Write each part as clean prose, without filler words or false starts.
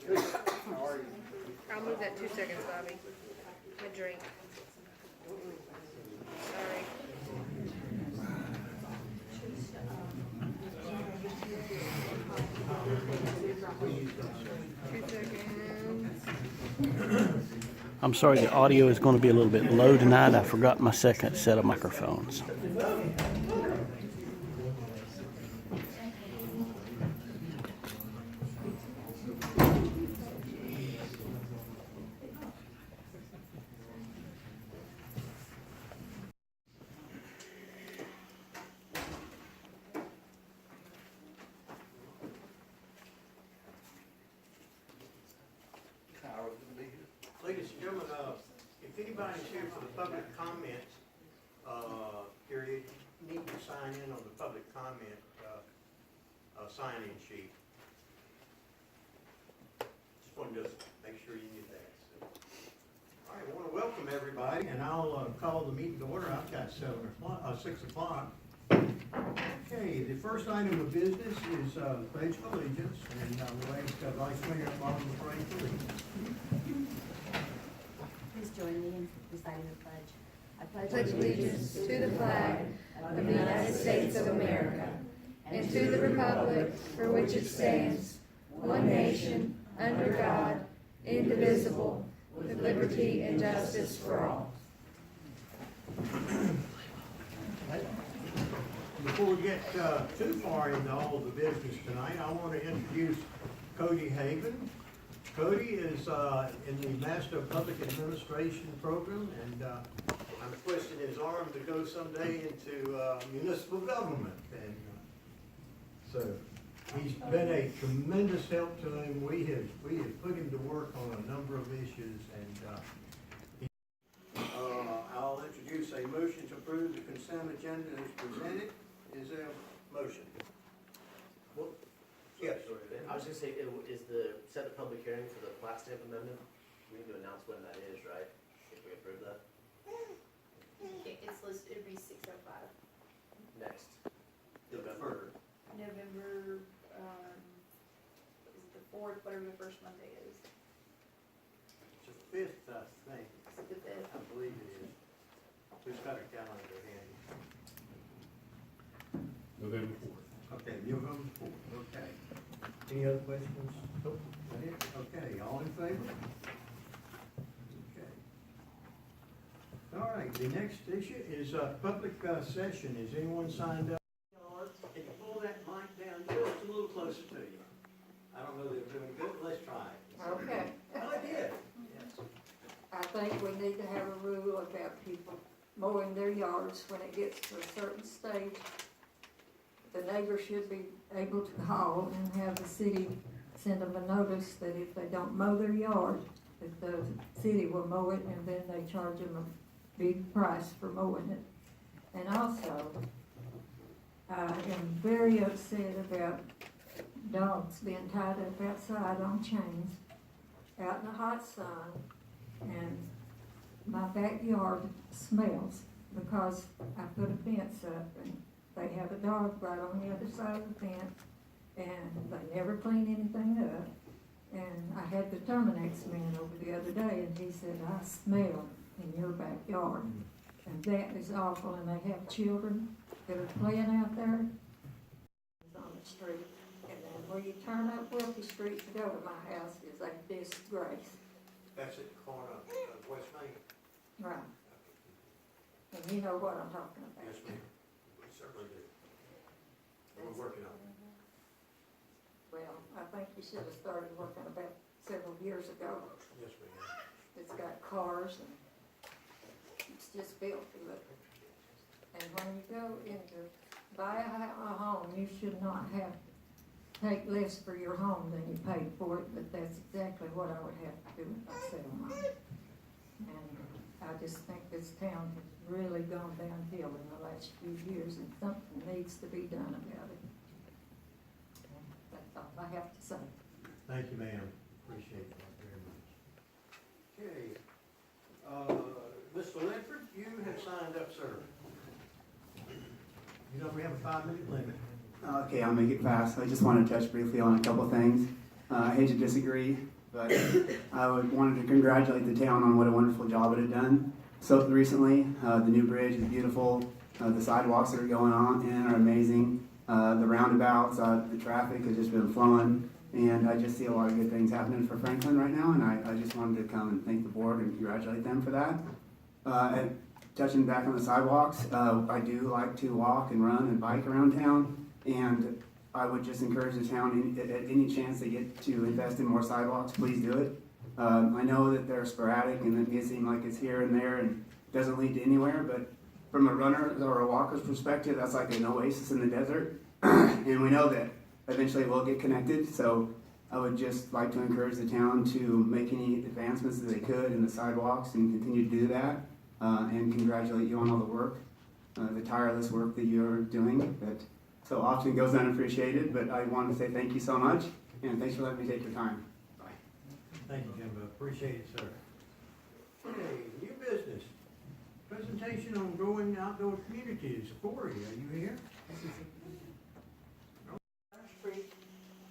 Good. How are you? I'll move that 2 seconds, Bobby. My drink. Sorry. I'm sorry, the audio is going to be a little bit low tonight. I forgot my second set of microphones. Ladies and gentlemen, if anybody's here for the public comment period, you need to sign in on the public comment sign-in sheet. Just wanted to make sure you did that. So. All right, I want to welcome everybody, and I'll call the meeting to order. I've got 6 o'clock. Okay, the first item of business is the Pledge of Allegiance, and we'll ask Vice Mayor Martin to pray for allegiance. Please join me in reciting the pledge. I Pledge allegiance to the flag of the United States of America and to the republic for which it stands, one nation, under God, indivisible, with liberty and justice for all. Before we get too far into all the business tonight, I want to introduce Cody Haven. Cody is in the Master of Public Administration program, and I'm twisting his arm to go someday into municipal government. And so he's been a tremendous help to him. We have put him to work on a number of issues, and I'll introduce a motion to approve the consent agenda as presented. Is there a motion? Well, Yes. I was gonna say, is the set the public hearing for the plat stamp amendment? We need to announce when that is, right? If we approve that It's listed, it'd be 6:05. next November. November, is it the 4th, whatever the first Monday is? It's the 5th, I think. Is it the 5th? I believe it is. Who's got a calendar handy? November 4th. Okay, November 4th, okay. Any other questions? Nope. That it? Okay, all in favor? Okay. All right, the next issue is public session. Is anyone signed up? Can you pull that mic down just a little closer to you? I don't know that they're doing good, let's try it. Okay. Oh, I did. Yes. I think we need to have a rule about people mowing their yards when it gets to a certain stage. The neighbor should be able to call and have the city send them a notice that if they don't mow their yard, that the city will mow it, and then they charge them a big price for mowing it. And also, I am very upset about dogs being tied up outside on chains, out in the hot sun, and my backyard smells because I put a fence up, and they have a dog right on the other side of the fence, and they never clean anything up. And I had the Terminex man over the other day, and he said, I smell in your backyard. And that is awful, and they have children that are playing out there on the street. And then where you turn up Wilkie Street to go to my house is a disgrace. That's at the corner of West Main. Right. And you know what I'm talking about. Yes, ma'am. We certainly do. We're working on it. Well, I think you should have started working about several years ago. Yes, ma'am. It's got cars and it's just filthy looking. And when you go into buy a home, you should not have to take less for your home than you paid for it, but that's exactly what I would have to do if I sell mine. And I just think this town has really gone downhill in the last few years, and something needs to be done about it. And that's all I have to say. Thank you, ma'am. Appreciate that very much. Okay. Mr. Linford, you have signed up, sir. You know we have a 5-minute limit. Okay, I'll make it fast. I just want to touch briefly on a couple things. I hate to disagree, but I wanted to congratulate the town on what a wonderful job it had done. So recently, the new bridge is beautiful. The sidewalks that are going on in are amazing. The roundabouts, the traffic has just been flowing. And I just see a lot of good things happening for Franklin right now. And I just wanted to come and thank the board and congratulate them for that. And touching back on the sidewalks, I do like to walk and run and bike around town. And I would just encourage the town, at any chance they get to invest in more sidewalks, please do it. I know that they're sporadic and it may seem like it's here and there and doesn't lead to anywhere, but from a runner or a walker's perspective, that's like an oasis in the desert. And we know that eventually we'll get connected, so I would just like to encourage the town to make any advancements that they could in the sidewalks and continue to do that, and congratulate you on all the work, the tireless work that you're doing that so often goes unappreciated, but I want to say thank you so much, and thanks for letting me take your time. Bye. Thank you, Jimbo. Appreciate it, sir. Okay, new business. Presentation on growing outdoor communities. Corey, are you here? Street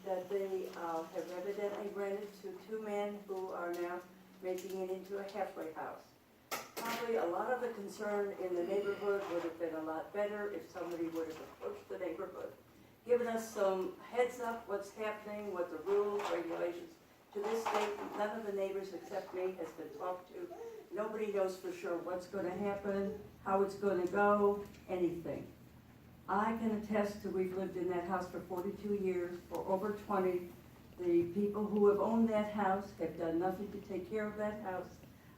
that they have evidently rented to two men who are now making it into a halfway house. Probably a lot of the concern in the neighborhood would have been a lot better if somebody would have approached the neighborhood, given us some heads up what's happening, what the rules, regulations. To this date, none of the neighbors except me has been talked to. Nobody knows for sure what's going to happen, how it's going to go, anything. I can attest to we've lived in that house for 42 years, for over 20. The people who have owned that house have done nothing to take care of that house.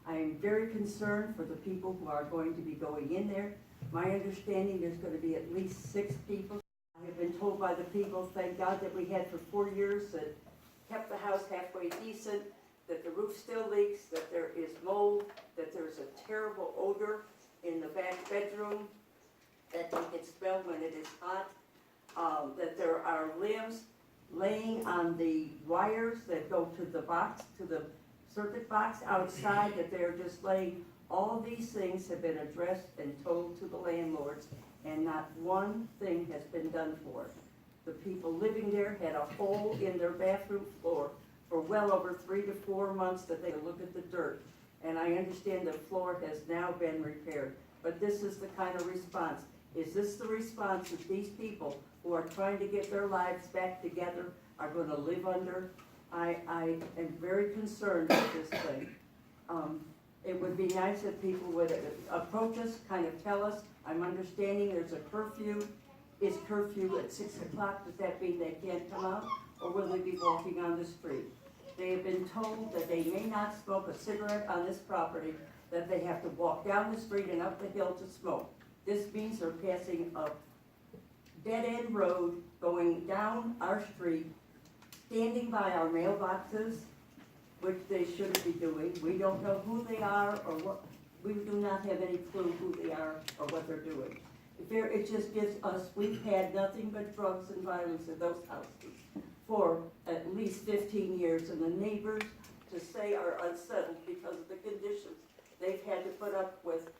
I am very concerned for the people who are going to be going in there. My understanding, there's going to be at least 6 people. I have been told by the people, thank God that we had for 4 years, that kept the house halfway decent, that the roof still leaks, that there is mold, that there's a terrible odor in the back bedroom, that you can smell when it is hot, that there are limbs laying on the wires that go to the box, to the circuit box outside, that they're just laying. All these things have been addressed and told to the landlords, and not one thing has been done for it. The people living there had a hole in their bathroom floor for well over 3 to 4 months that they look at the dirt. And I understand the floor has now been repaired. But this is the kind of response. Is this the response that these people who are trying to get their lives back together are going to live under? I am very concerned with this thing. It would be nice if people would approach us, kind of tell us, I'm understanding there's a curfew. Is curfew at 6 o'clock? Does that mean they can't come out? Or will they be walking on the street? They have been told that they may not smoke a cigarette on this property, that they have to walk down the street and up the hill to smoke. This means they're passing a dead-end road going down our street, standing by our mailboxes, which they shouldn't be doing. We don't know who they are or what. We do not have any clue who they are or what they're doing. It just gives us, we've had nothing but drugs and violence in those houses for at least 15 years, and the neighbors, to say, are unsettled because of the conditions they've had to put up with.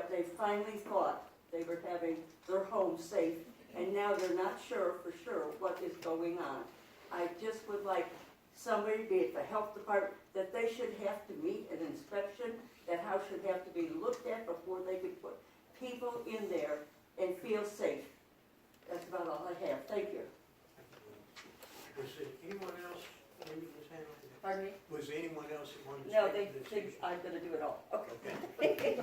They finally thought they were having their home safe, and now they're not sure for sure what is going on. I just would like somebody, be it the health department, that they should have to meet an inspection. That house should have to be looked at before they could put people in there and feel safe. That's about all I have. Thank you. Was there anyone else in this handle? Pardon me? Was there anyone else that wanted to No, speak they to this think issue? I'm gonna do it all. Okay. Okay,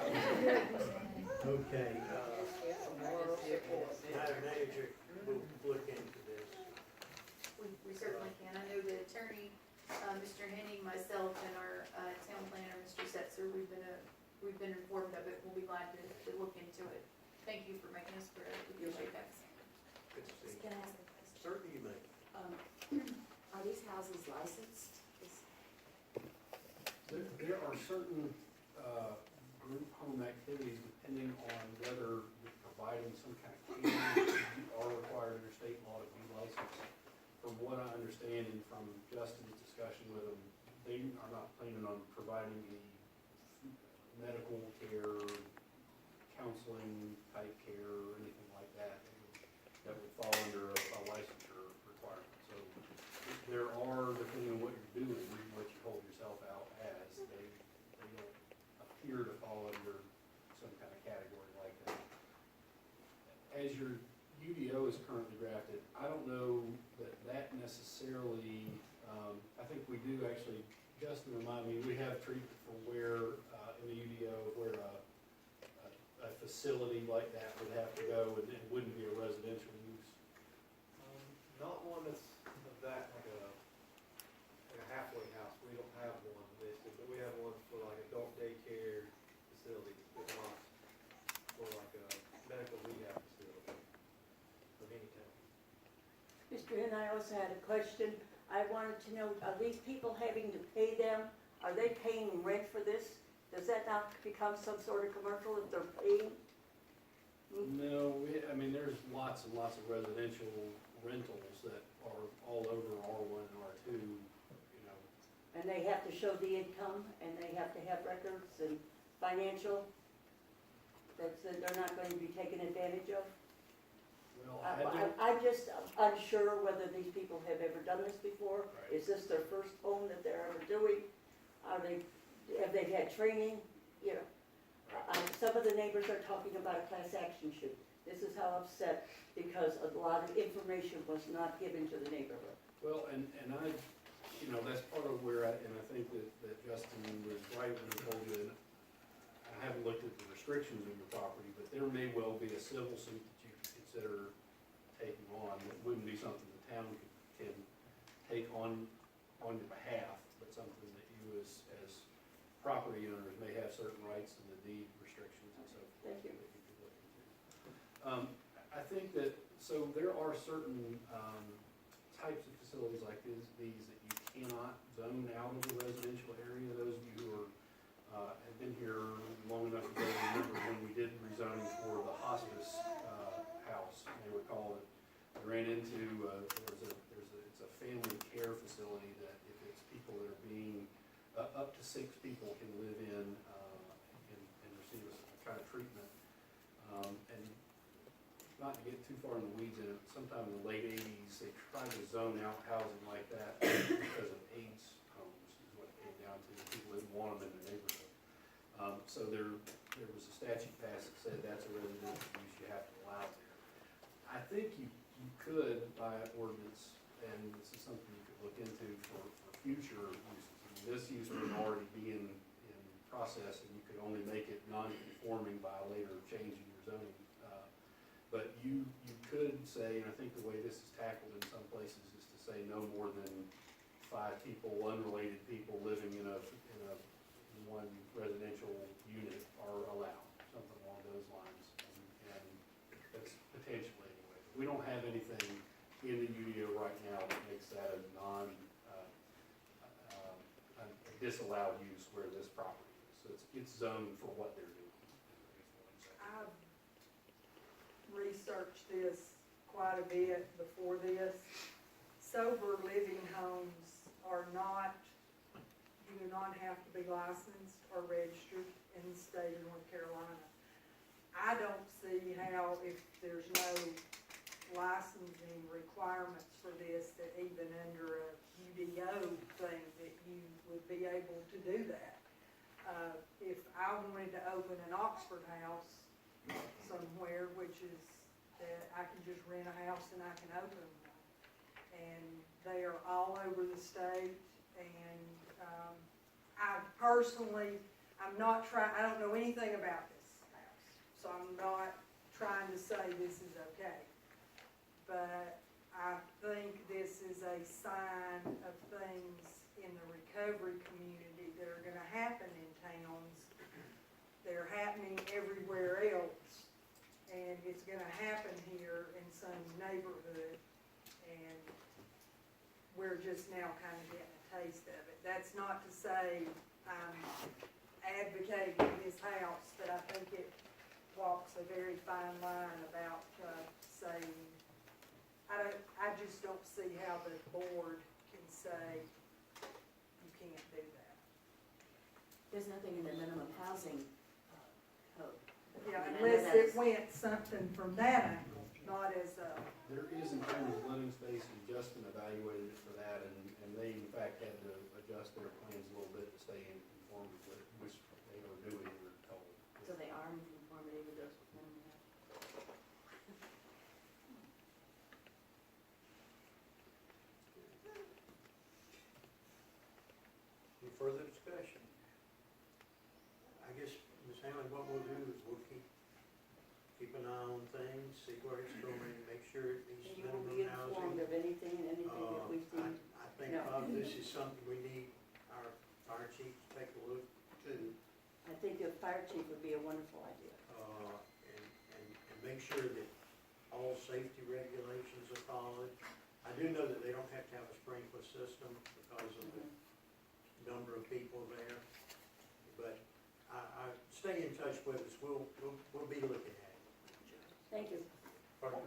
Madam Manager, will look into this. We certainly can. I know the attorney, Mr. Henning, myself, and our town planner, Mr. Setzer, we've been informed of it. We'll be glad to look into it. Thank you for making us aware. We appreciate that. Good to see you. Can I ask a question? Certainly you may. Are these houses licensed? There are certain group home activities depending on whether you're providing some kind of catering, you are required under state law to be licensed. From what I understand and from Justin's discussion with them, they are not planning on providing any medical care, counseling type care, or anything like that that would fall under a licensure requirement. So there are, depending generally, I think we do actually, Justin remind me, we have treatment for where, in the UDO, where a facility like that would have to go and it wouldn't be a residential use. Not one that's of that, like a halfway house, we don't have one listed, but we have one for like adult daycare facility, but not for like a medical rehab facility of any kind. Mr. And I also had a question. I wanted to know, are these people having to pay them? Are they paying rent for this? Does that not become some sort of commercial if they're paying? No, I mean, there's lots and lots of residential rentals that are all over R1 and R2, you know. And they have to show the income and they have to have records and financial? They're not going to be taken advantage of? Well, I don't, I'm just unsure whether these people have ever done this before. Right. Is this their first home that they're ever doing? Have they had training? You know, some of the neighbors are talking about a class action suit. This is how upset, because a lot of information was not given to the neighborhood. well, and I, you know, that's part of where and I think that Justin was right when he told you, and I haven't looked at the restrictions of your property, but there may well be a civil suit that you could consider taking on. It wouldn't be something the town can take on your behalf, but something that you as property owners may have certain rights in the deed restrictions and so forth. Thank you. That you could look into. I think that, so there are certain types of facilities like these that you cannot zone out of the residential area. Those of you who have been here long enough to remember when we did rezoning for the hospice house, you may recall that we ran into, it's a family care facility that if it's people that are being, up to 6 people can live in and receive a kind of treatment. And not to get too far in the weeds in it, sometime in the late 80s, they tried to zone out housing like that because of AIDS homes, is what it came down to. People didn't want them in their neighborhood. So there was a statute passed that said that's a residential use you have to allow there. I think you could, by ordinance, and this is something you could look into for future uses. I mean, this use would already be in process, and you could only make it non-conforming by a later change in your zoning. But you could say, and I think the way this is tackled in some places is to say no more than 5 people, unrelated people living in one residential unit are allowed, something along those lines. And that's potentially anyway. We don't have anything in the UDO right now that makes that a a disallowed use where this property is. So it's zoned for what they're doing. I've researched this quite a bit before this. Sober living homes are not, you do not have to be licensed or registered in the state of North Carolina. I don't see how, if there's no licensing requirements for this, that even under a UDO thing, that you would be able to do that. If I wanted to open an Oxford house somewhere, which is that I can just rent a house and I can open one. And they are all over the state, and I personally, I don't know anything about this house, so I'm not trying to say this is okay. But I think this is a sign of things in the recovery community that are gonna happen in towns. They're happening everywhere else, and it's gonna happen here in some neighborhood, and we're just now kind of getting a taste of it. That's not to say I'm advocating this house, but I think it walks a very fine line about saying, I just don't see how the board can say you can't do that. There's nothing in the minimum housing code. Yeah, I mean, I know unless it that's- went something from that angle, not as a, There is in terms of living space, and Justin evaluated it for that, and they in fact had to adjust their plans a little bit to stay in conformity with it, which they are doing, we're told. So they are in conformity with those minimum housing. further discussion? I guess, Ms. Hamlin, what we'll do is we'll keep an eye on things, see where it's going, make sure it meets And you will be minimum informed housing. of anything that we see. I think, No. Bob, this is something we need our fire chief to take a look too, I think the fire chief would be a wonderful idea. and make sure that all safety regulations are followed. I do know that they don't have to have a sprinkler system because of the number of people there, but I stay in touch with us, we'll be looking at it. Thank you. Pardon?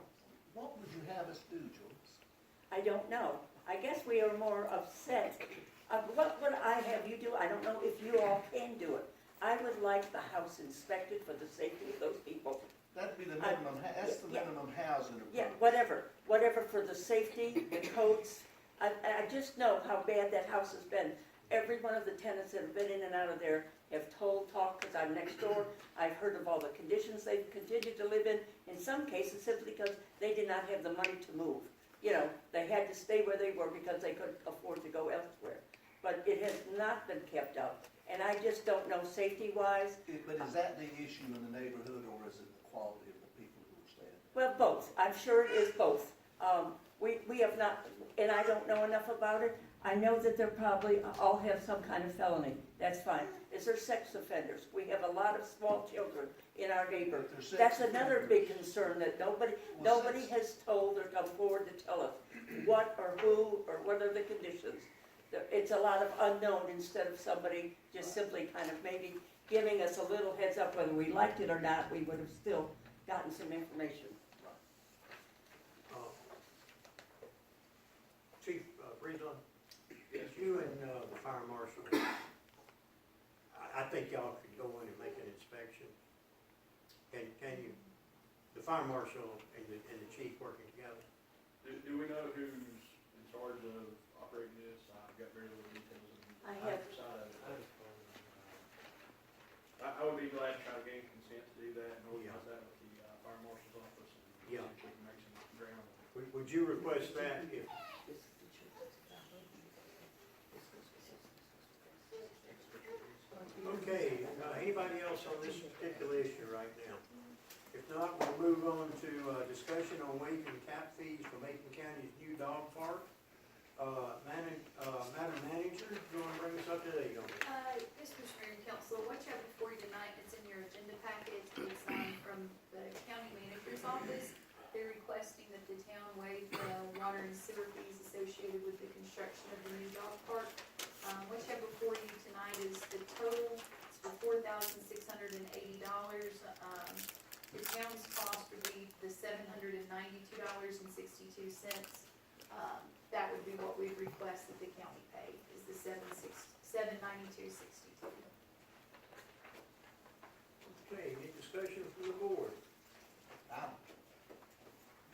What would you have us do, Jules? I don't know. I guess we are more upset. What would I have you do? I don't know if you all can do it. I would like the house inspected for the safety of those people. That'd be the minimum, that's the Yeah. minimum housing. Yeah, whatever for the safety, the codes. I just know how bad that house has been. Every one of the tenants that have been in and out of there have talked, because I'm next door. I've heard of all the conditions they've continued to live in some cases simply because they did not have the money to move. You know, they had to stay where they were because they couldn't afford to go elsewhere. But it has not been kept up, and I just don't know safety-wise. But is that the issue in the neighborhood, or is it the quality of the people who are staying there? Well, both. I'm sure it is both. We have not, and I don't know enough about it. I know that they're probably all have some kind of felony. That's fine. Is there sex offenders? We have a lot of small children in our neighborhood. If they're That's sex another offenders- big concern that nobody Well, sex- has told or come forward to tell us what or who or what are the conditions. It's a lot of unknown instead of somebody just simply kind of maybe giving us a little heads up whether we liked it or not. We would have still gotten some information. Chief Breedlove, yes, you and the fire marshal, I think y'all could go in and make an inspection. Can you, the fire marshal and the chief working together? Do we know who's in charge of operating this? I've got very little details I on have- either side of it. I would be glad to try to gain consent to do that and organize that with the fire marshal's office and see Yeah. if we can make some ground. Would you request that if, okay, anybody else on this particular issue right now? If not, we'll move on to discussion on waiving cap fees for Macon County's new dog park. Madam Manager, you want to bring us up to date on this? Yes, Mr. Mayor and Council, what you have before you tonight, it's in your agenda packet, it's from the county manager's office. They're requesting that the town waive the water and sewer fees associated with the construction of the new dog park. What you have before you tonight is the total, it's for $4,680. The town's cost would be the $792.62. That would be what we'd request that the county pay, is the $792.62. Okay, any discussion from the board? I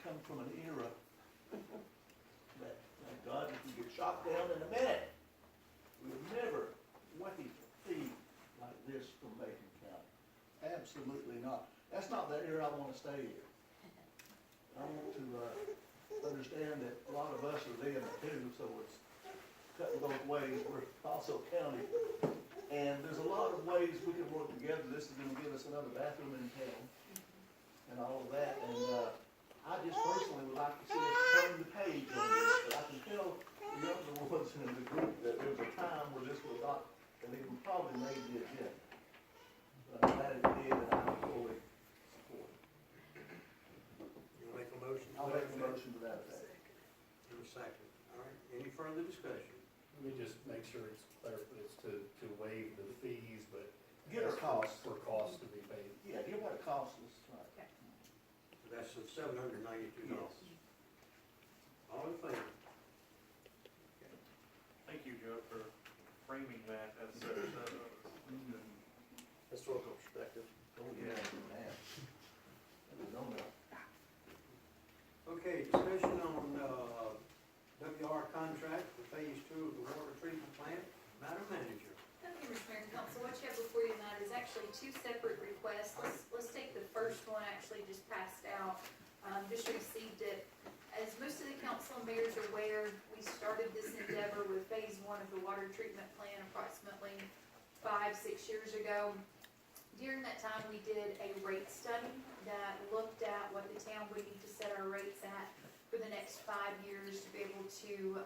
come from an era that, thank God, you can get shot down in a minute. We've never waived a fee like this from Macon County. Absolutely not. That's not the era I want to stay in. I want to understand that a lot of us are there too, so it's cutting both ways. We're also county. And there's a lot of ways we can work together. This is going to give us another bathroom in town and all of that. And I just personally would like to see us turn the page on this. But I can tell the younger ones in the group that there was a time where this was not, and they probably made the agenda. But I'm glad it did, and I fully support it. You make a motion? I'll make a motion to that effect. In a second. All right, any further discussion? Let me just make sure it's clear, it's to waive the fees, but. Give us costs. For costs to be paid. Yeah, give what it costs us, right. That's the $792. All in favor? Thank you, Joe, for framing that as historical perspective. Oh, yeah, man. No, no. Okay, discussion on WR contract for phase 2 of the water treatment plant. Madam Manager. Thank you, Mr. Mayor and Council. What you have before you tonight is actually two separate requests. Let's take the first one, actually just passed out. Just received it. As most of the council and mayors are aware, we started this endeavor with phase 1 of the water treatment plant approximately ago. During that time, we did a rate study that looked at what the town would need to set our rates at for the next 5 years to be able to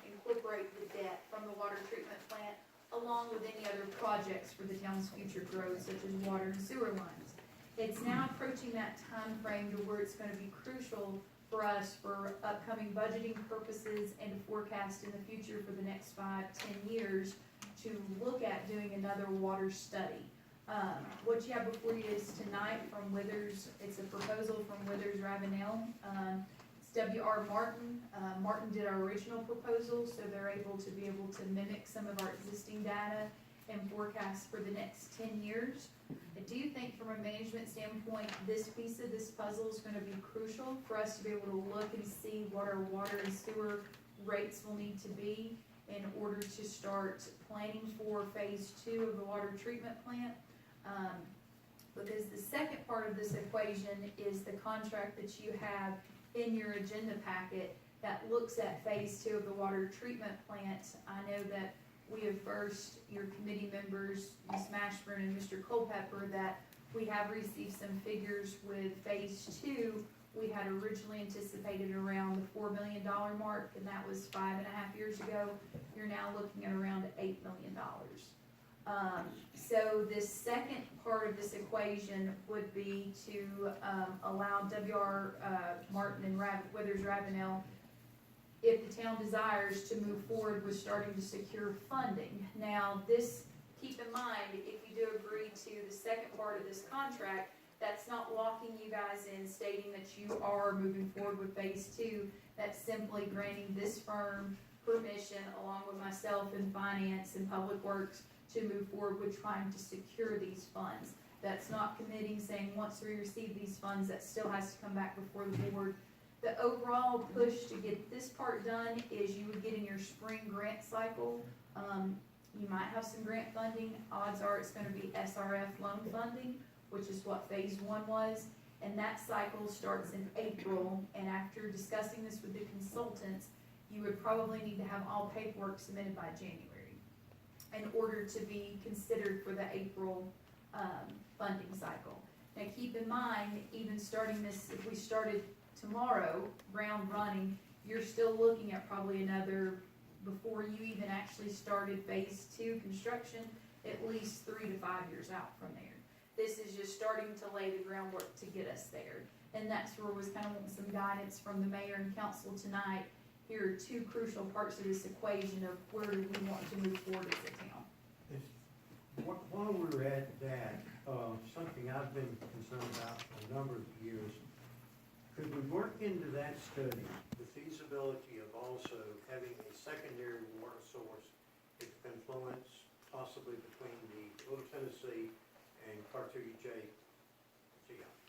incorporate the debt from the water treatment plant, along with any other projects for the town's future growth, such as water and sewer lines. It's now approaching that time frame to where it's gonna be crucial for us for upcoming budgeting purposes and to forecast in the future for the next 5-10 years to look at doing another water study. What you have before you is tonight from Withers, it's a proposal from Withers Ravenel. It's W.R. Martin. Martin did our original proposal, so they're able to be able to mimic some of our existing data and forecast for the next 10 years. I do think from a management standpoint, this piece of this puzzle is gonna be crucial for us to be able to look and see what our water and sewer rates will need to be in order to start planning for phase 2 of the water treatment plant. Because the second part of this equation is the contract that you have in your agenda packet that looks at phase 2 of the water treatment plant. I know that we have versed your committee members, Ms. Mashburn and Mr. Culpepper, that we have received some figures with phase 2. We had originally anticipated around the $4 million mark, and that was 5.5 years ago. You're now looking at around $8 million. So this second part of this equation would be to allow W.R. Martin and Withers Ravenel, if the town desires, to move forward with starting to secure funding. Now, this, keep in mind, if you do agree to the second part of this contract, that's not locking you guys in, stating that you are moving forward with phase 2. That's simply granting this firm permission, along with myself in finance and public works, to move forward with trying to secure these funds. That's not committing, saying once we receive these funds, that still has to come back before the board. The overall push to get this part done is you would get in your spring grant cycle. You might have some grant funding. Odds are it's gonna be SRF loan funding, which is what phase 1 was. And that cycle starts in April, and after discussing this with the consultants, you would probably need to have all paperwork submitted by January in order to be considered for the April funding cycle. Now keep in mind, even starting this, if we started tomorrow, ground running, you're still looking at probably another, before you even actually started phase 2 construction, at least 3 to 5 years out from there. This is just starting to lay the groundwork to get us there. And that's where we was kind of wanting some guidance from the mayor and council tonight. Here are 2 crucial parts of this equation of where do we want to move forward as a town. While we're at that, something I've been concerned about for a number of years, could we work into that study the feasibility of also having a secondary water source that can confluence possibly between the Little Tennessee and Cartuja J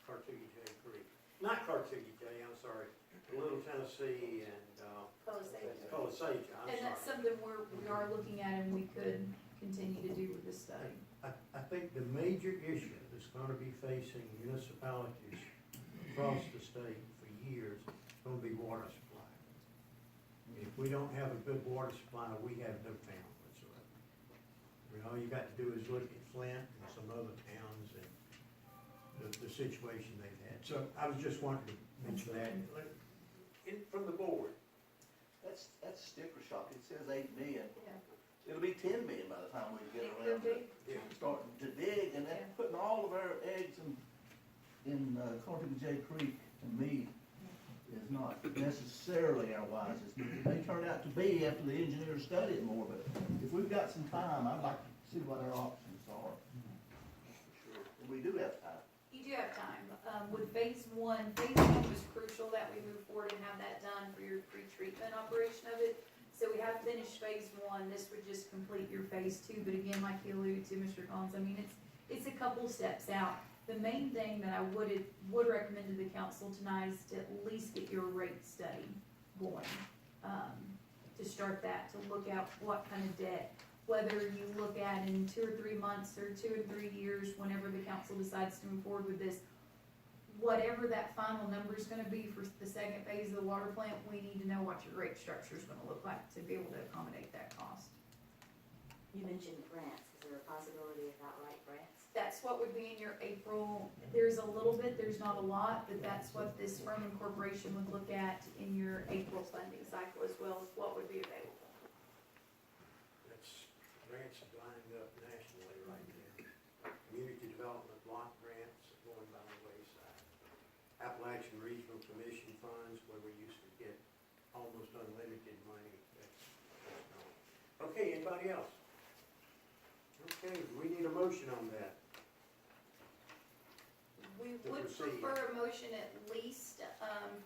Creek? Not Cartuja J, I'm sorry, Little Tennessee and Colasaja, I'm And that's sorry. something we are looking at and we could continue to do with this study. I think the major issue that's gonna be facing municipalities across the state for years is gonna be water supply. If we don't have a good water supply, we have no town whatsoever. I mean, all you got to do is look at Flint and some other towns and the situation they've had. So I was just wanting to mention that, from the board. That's sticker shock. It says 8 million. Yeah. It'll be 10 million by the time we get It around could to starting to dig, and then Yeah. putting all of our eggs in Cartuja J Creek, to me, is not necessarily our wisest move. It may turn out to be after the engineers study it more, but if we've got some time, I'd like to see what our options are. For sure. And we do have time. You do have time. With phase 1 was crucial that we move forward and have that done for your pre-treatment operation of it. So we have finished phase 1, this would just complete your phase 2, but again, like you alluded to, Mr. Collins, I mean, it's a couple steps out. The main thing that I would recommend to the council tonight is to at least get your rate study going. To start that, to look at what kind of debt, whether you look at in 2 or 3 months or 2 or 3 years, whenever the council decides to move forward with this, whatever that final number is gonna be for the second phase of the water plant, we need to know what your rate structure is gonna look like to be able to accommodate that cost. You mentioned grants. Is there a possibility of outright grants? that's what would be in your April, there's a little bit, there's not a lot, but that's what this Furman Corporation would look at in your April funding cycle as well as what would be available. That's grants lined up nationally right now. Community development block grants are going by the wayside. Appalachian Regional Commission funds, where we used to get almost unlimited money, that's gone. Okay, anybody else? Okay, we need a motion on that. We To would proceed. prefer a motion at least,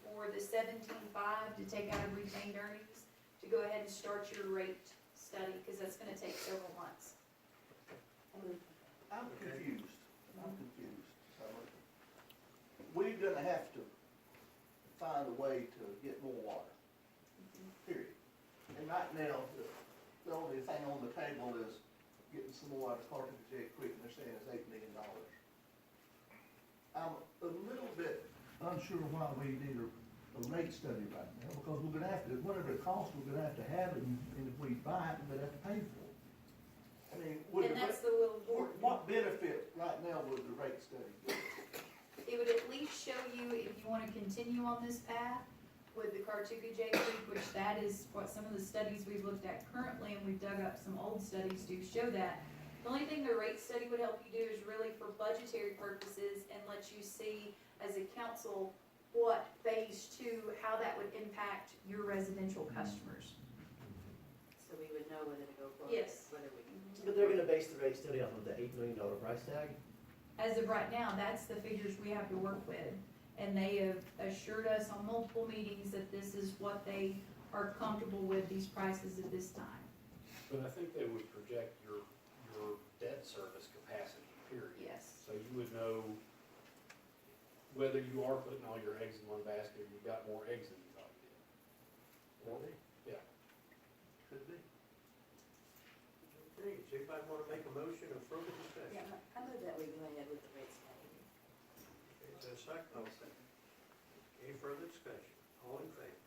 for the 17.5 to take out of retained earnings, to go ahead and start your rate study, because that's gonna take several months. I'm confused. So, we're gonna have to find a way to get more water, period. And right now, the only thing on the table is getting some more out of Carter-J Creek, and they're saying it's $8 million. I'm a little bit unsure why we need a rate study right now, because we're gonna have to, whatever it costs, we're gonna have to have it, and if we buy it, we're gonna have to pay for it. I mean, would And the that's the will of the board. what benefit right now would the rate study give? It would at least show you if you wanna continue on this path with the Cartuga-J Creek, which that is what some of the studies we've looked at currently, and we've dug up some old studies to show that. The only thing the rate study would help you do is really for budgetary purposes and let you see as a council what phase 2, how that would impact your residential customers. So we would know whether to go for it. Yes. Whether we. But they're gonna base the rate study off of the $8 million price tag? As of right now, that's the figures we have to work with. And they have assured us on multiple meetings that this is what they are comfortable with, these prices at this time. But I think they would project your debt service capacity, period. Yes. So you would know whether you are putting all your eggs in one basket, or you've got more eggs than you thought you did. Will they? Yeah. Could be. Okay, does anybody want to make a motion or further discussion? Yeah, I move that we go ahead with the rate study. Okay, is there a second? I'll second. Any further discussion? All in favor?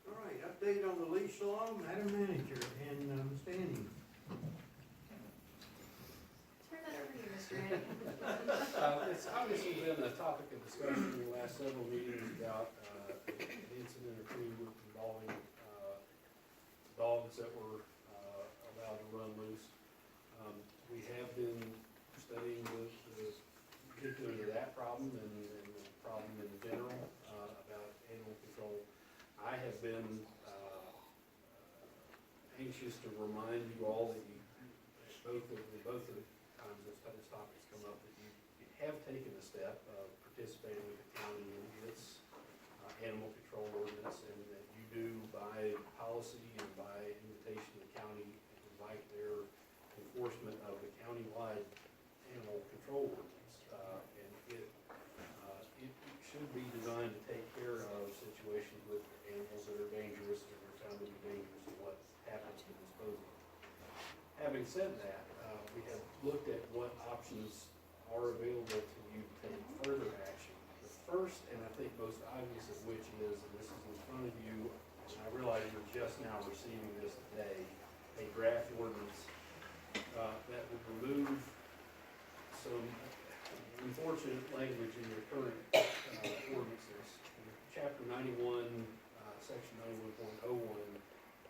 All right, update on the leash law, Madam Manager and Ms. Annie. Turn that over to you, Mr. Henning. It's obviously been a topic of discussion in the last several meetings about an incident or two involving dogs that were allowed to run loose. We have been studying the particularly that problem and the problem in general about animal control. I have been anxious to remind you all that you, both of the times this topic's come up, that you have taken a step of participating with the county in its animal control ordinance, and that you do by policy and by invitation of the county invite their enforcement of the countywide animal control ordinance. And it should be designed to take care of situations with animals that are dangerous and are found to be dangerous and what happens to dispose of them. Having said that, we have looked at what options are available to you to take further action. The first, and I think most obvious of which is, and this is in front of you, and I realize you're just now receiving this today, a draft ordinance that would remove some unfortunate language in your current ordinances. Chapter 91, section 91.01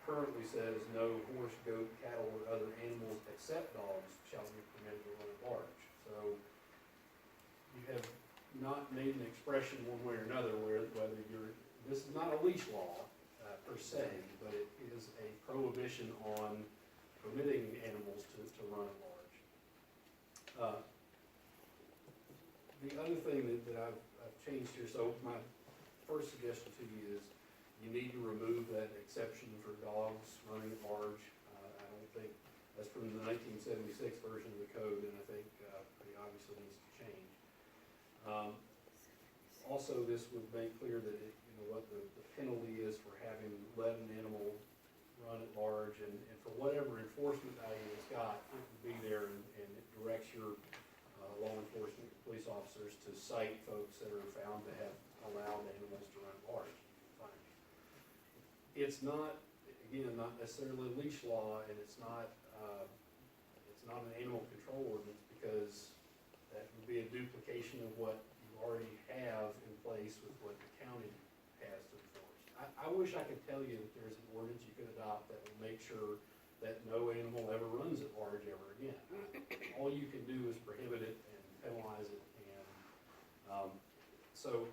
currently says no horse, goat, cattle, or other animals except dogs shall be permitted to run at large. So you have not made an expression one way or another whether this is not a leash law per se, but it is a prohibition on permitting animals to run at large. The other thing that I've changed here, so my first suggestion to you is you need to remove that exception for dogs running at large. I don't think, that's from the 1976 version of the code, and I think pretty obviously needs to change. Also, this would make clear that what the penalty is for having let an animal run at large, and for whatever enforcement value it's got, it would be there, and it directs your law enforcement police officers to cite folks that are found to have allowed animals to run at large. Fine. It's not, again, not necessarily a leash law, and it's not not an animal control ordinance, because that would be a duplication of what you already have in place with what the county has to enforce. I wish I could tell you that there's an ordinance you could adopt that would make sure that no animal ever runs at large ever again. All you can do is prohibit it and penalize it, and, so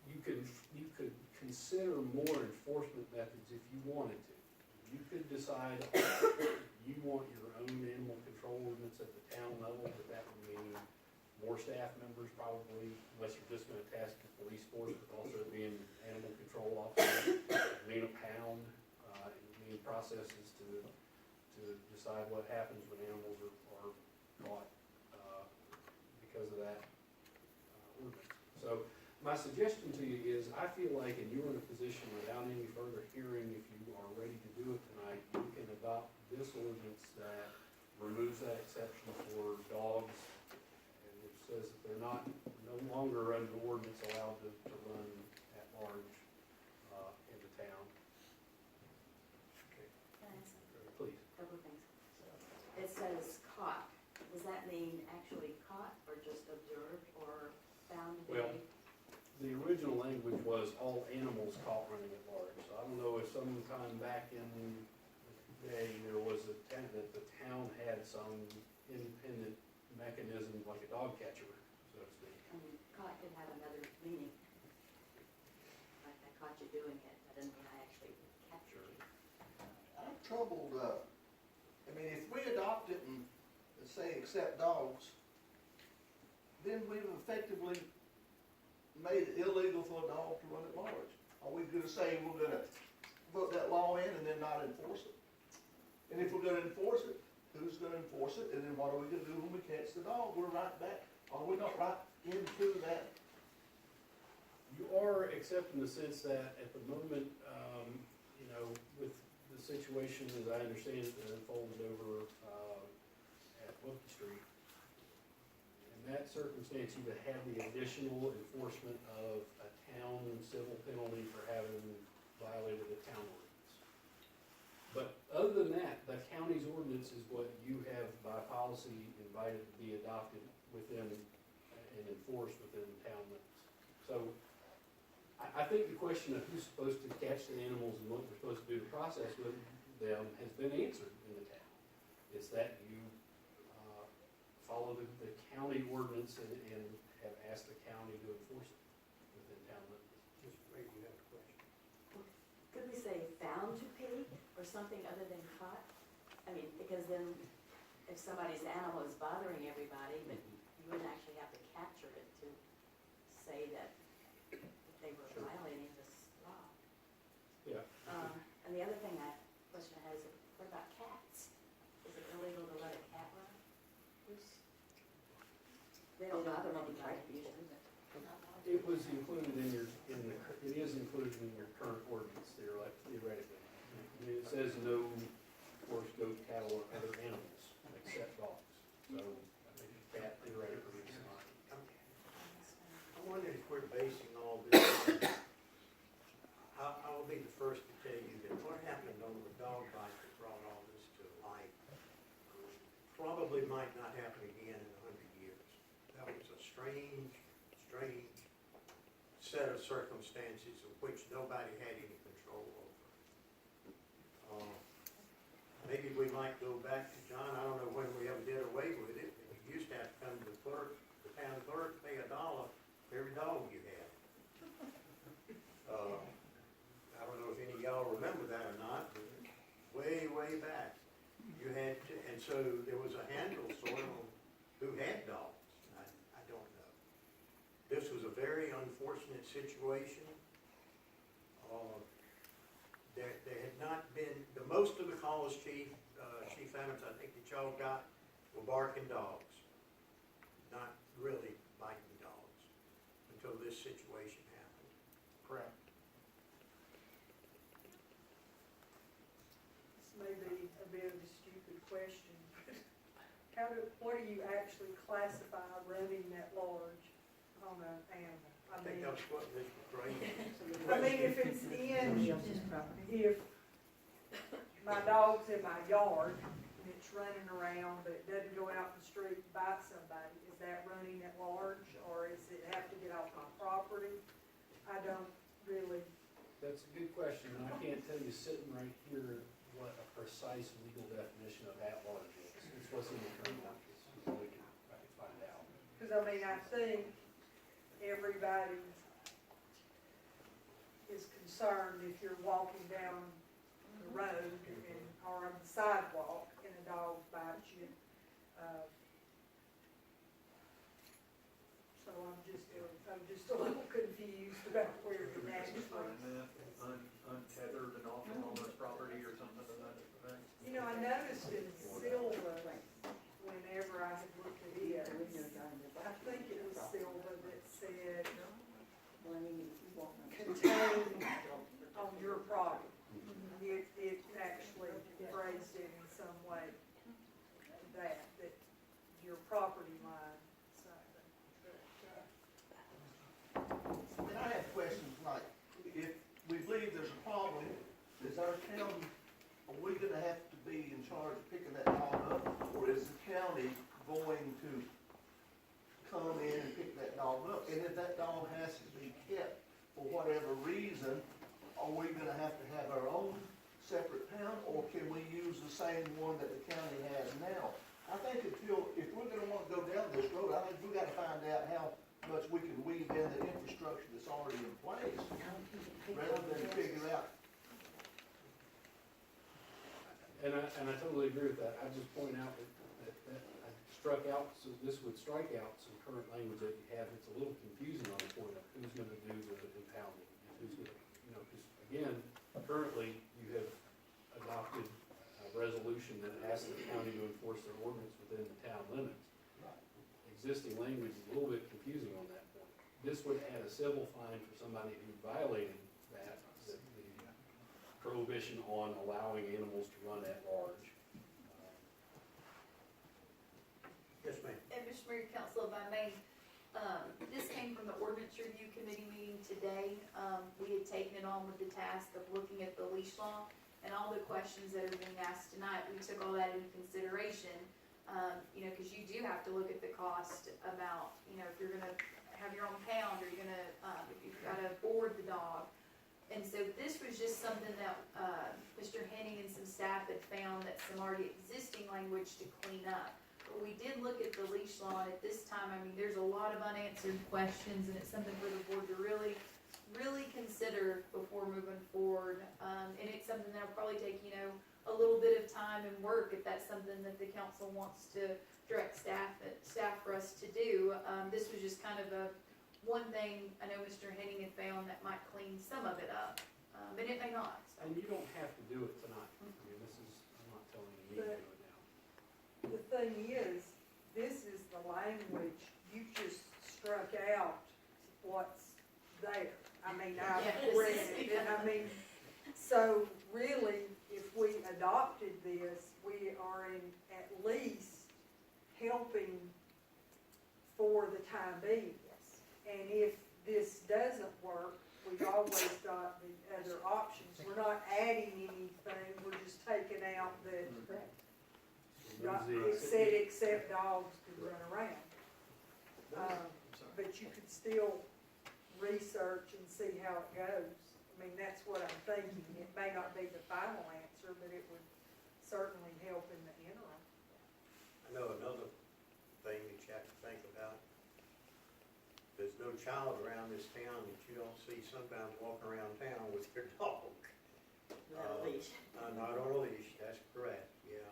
you could consider more enforcement methods if you wanted to. You could decide you want your own animal control ordinance at the town level, but that would mean more staff members probably, unless you're just gonna task the police force with also being animal control officer. It would mean a pound, it would mean processes to decide what happens when animals are caught, because of that, ordinance. So, my suggestion to you is, I feel like, and you're in a position without any further hearing, if you are ready to do it tonight, you can adopt this ordinance that removes that exception for dogs, and it says that they're no longer under ordinance allowed to run at large, in the town. Can I ask Please. a couple of things? It says caught, does that mean actually caught, or just observed, or found to be? Well, the original language was all animals caught running at large, so I don't know if sometime back in the day, there was that the town had some independent mechanism, like a dog catcher, so to speak. I mean, caught could have another meaning. Like I caught you doing it, that doesn't mean I actually captured you. I'm troubled, I mean, if we adopt it and say accept dogs, then we've effectively made it illegal for a dog to run at large. Are we gonna say we're gonna put that law in and then not enforce it? And if we're gonna enforce it, who's gonna enforce it? And then what are we gonna do when we catch the dog? We're right back, are we not right into that? You are, except in the sense that at the moment, you know, with the situation as I understand it that unfolded over, at Wilkie Street, in that circumstance, you would have the additional enforcement of a town civil penalty for having violated a town ordinance. But other than that, the county's ordinance is what you have by policy invited to be adopted within and enforced within town limits. So I think the question of who's supposed to catch the animals and what we're supposed to do to process with them has been answered in the town. It's that you follow the county ordinance and have asked the county to enforce it within town limits. Mr. Brady, you have a question? Could we say found to pee, or something other than caught? I mean, because then if somebody's animal is bothering everybody, but you wouldn't actually have to capture it to say that they were Sure. violating this law. Yeah. And the other question I have is, what about cats? Is it illegal to let a cat run loose? They don't bother anybody usually, but. It was included in it is included in your current ordinance theoretically. I mean, it says no horse, goat, cattle, or other animals except dogs. So I think a cat theoretically is not. I wonder if we're basing all this on, I will be the first to tell you that what happened on the dog bite that brought all this to light probably might not happen again in 100 years. That was a strange set of circumstances of which nobody had any control over. Maybe we might go back to, John, I don't know when we ever did away with it, but you used to have to come to the clerk, the town clerk, pay $1 for every dog you had. I don't know if any of y'all remember that or not, but way back, you had to, and so there was a handle sort of who had dogs. I don't know. This was a very unfortunate situation. There had not been, most of the calls, Chief Adams, I think that y'all got were barking dogs, not really biting dogs, until this situation happened. Correct. This may be a bit of a stupid question, but what do you actually classify running at large on an animal? I think that's what Mr. Gray. I mean, if it's if my dog's in my yard and it's running around, but it doesn't go out in the street and bite somebody, is that running at large, or is it have to get off my property? I don't really, That's a good question, and I can't tell you sitting right here what a precise legal definition of at-large is. It's what's in the current one, so I can find out. because I mean, I think everybody is concerned if you're walking down the road and, or on the sidewalk and a dog bites you. So I'm just a little confused about where it actually. Untethered and off on this property or something of that effect? You know, I noticed in Silva, whenever I had looked at it, I think it was Silva that said contained on your property. It actually phrased it in some way that your property line, so. And I have questions like, if we believe there's a problem, is our county, are we gonna have to be in charge of picking that dog up? Or is the county going to come in and pick that dog up? And if that dog has to be kept for whatever reason, are we gonna have to have our own separate pound? Or can we use the same one that the county has now? I think if we're gonna wanna go down this road, I think we gotta find out how much we can weave in the infrastructure that's already in place, rather than figure out. And I totally agree with that. I just point out that I struck out, so this would strike out some current language that you have. It's a little confusing on the point of who's gonna do the impounding, and who's gonna, because again, currently you have adopted a resolution that asks the county to enforce their ordinance within the town limits. Existing language is a little bit confusing on that point. This would add a civil fine for somebody who violated that, the prohibition on allowing animals to run at large. Yes, ma'am. And Mr. Mayor, Council, if I may, this came from the ordinance review committee meeting today. We had taken it on with the task of looking at the leash law and all the questions that are being asked tonight. We took all that into consideration, because you do have to look at the cost about, if you're gonna have your own pound, or you're gonna, if you've gotta board the dog. And so this was just something that, Mr. Henning and some staff had found that some already existing language to clean up. But we did look at the leash law, and at this time, there's a lot of unanswered questions, and it's something for the board to really, really consider before moving forward. And it's something that'll probably take, a little bit of time and work, if that's something that the council wants to direct staff for us to do. This was just kind of one thing I know Mr. Henning had found that might clean some of it up, and it may not. So. And you don't have to do it tonight. I'm not telling you to do it now. The thing is, this is the language, you just struck out what's there. I read it, and so really, if we adopted this, we are at least helping for the time being. Yes. And if this doesn't work, we've always got the other options. We're not adding anything, we're just taking out the, it said except dogs could run around. But you could still research and see how it goes. That's what I'm thinking. It may not be the final answer, but it would certainly help in the interim. I know another thing that you have to think about. There's no child around this town that you don't see sometimes walking around town with their dog. Not a leash. Not on a leash, that's correct, yeah.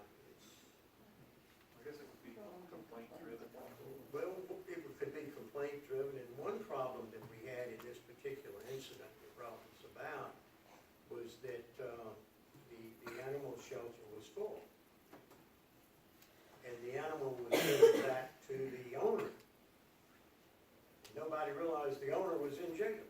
I guess it would be complaint driven. Well, it could be complaint driven, and one problem that we had in this particular incident that brought us about was that the animal shelter was full. And the animal was given back to the owner. Nobody realized the owner was in jail.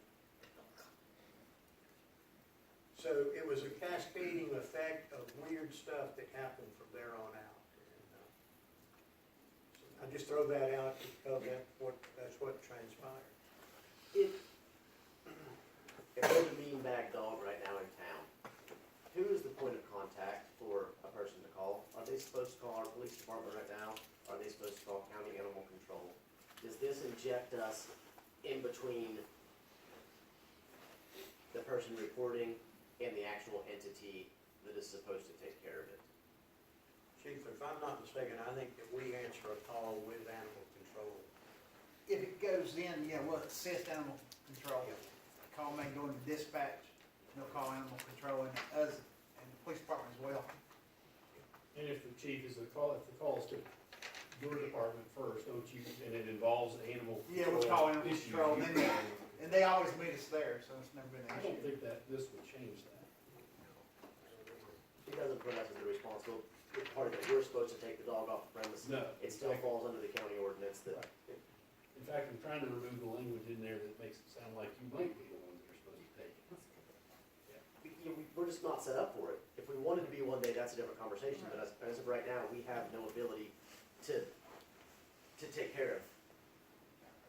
So it was a cascading effect of weird stuff that happened from there on out. And, so I just throw that out because that's what transpired. If there's a mean bag dog right now in town, who is the point of contact for a person to call? Are they supposed to call our police department right now? Are they supposed to call county animal control? Does this inject us in between the person reporting and the actual entity that is supposed to take care of it? Chief, if I'm not mistaken, I think that we answer a call with animal control. If it goes in, yeah, well, it says animal control. Call may go into dispatch, they'll call animal control, and us, and the police department as well. And if the chief is if the call is to your department first, don't you, and it involves animal control. Yeah, we'll call animal issues, control, you and then, call- and they always meet us there, so it's never been I an don't issue. think that this would change that. She doesn't put us as the responsible party that we're supposed to take the dog off the premises. No. It still falls under the county ordinance that, In fact, I'm trying to remove the language in there that makes it sound like you might be the ones that are supposed to take it. we're just not set up for it. If we wanted to be one day, that's a different conversation, but as of right now, we have no ability to take care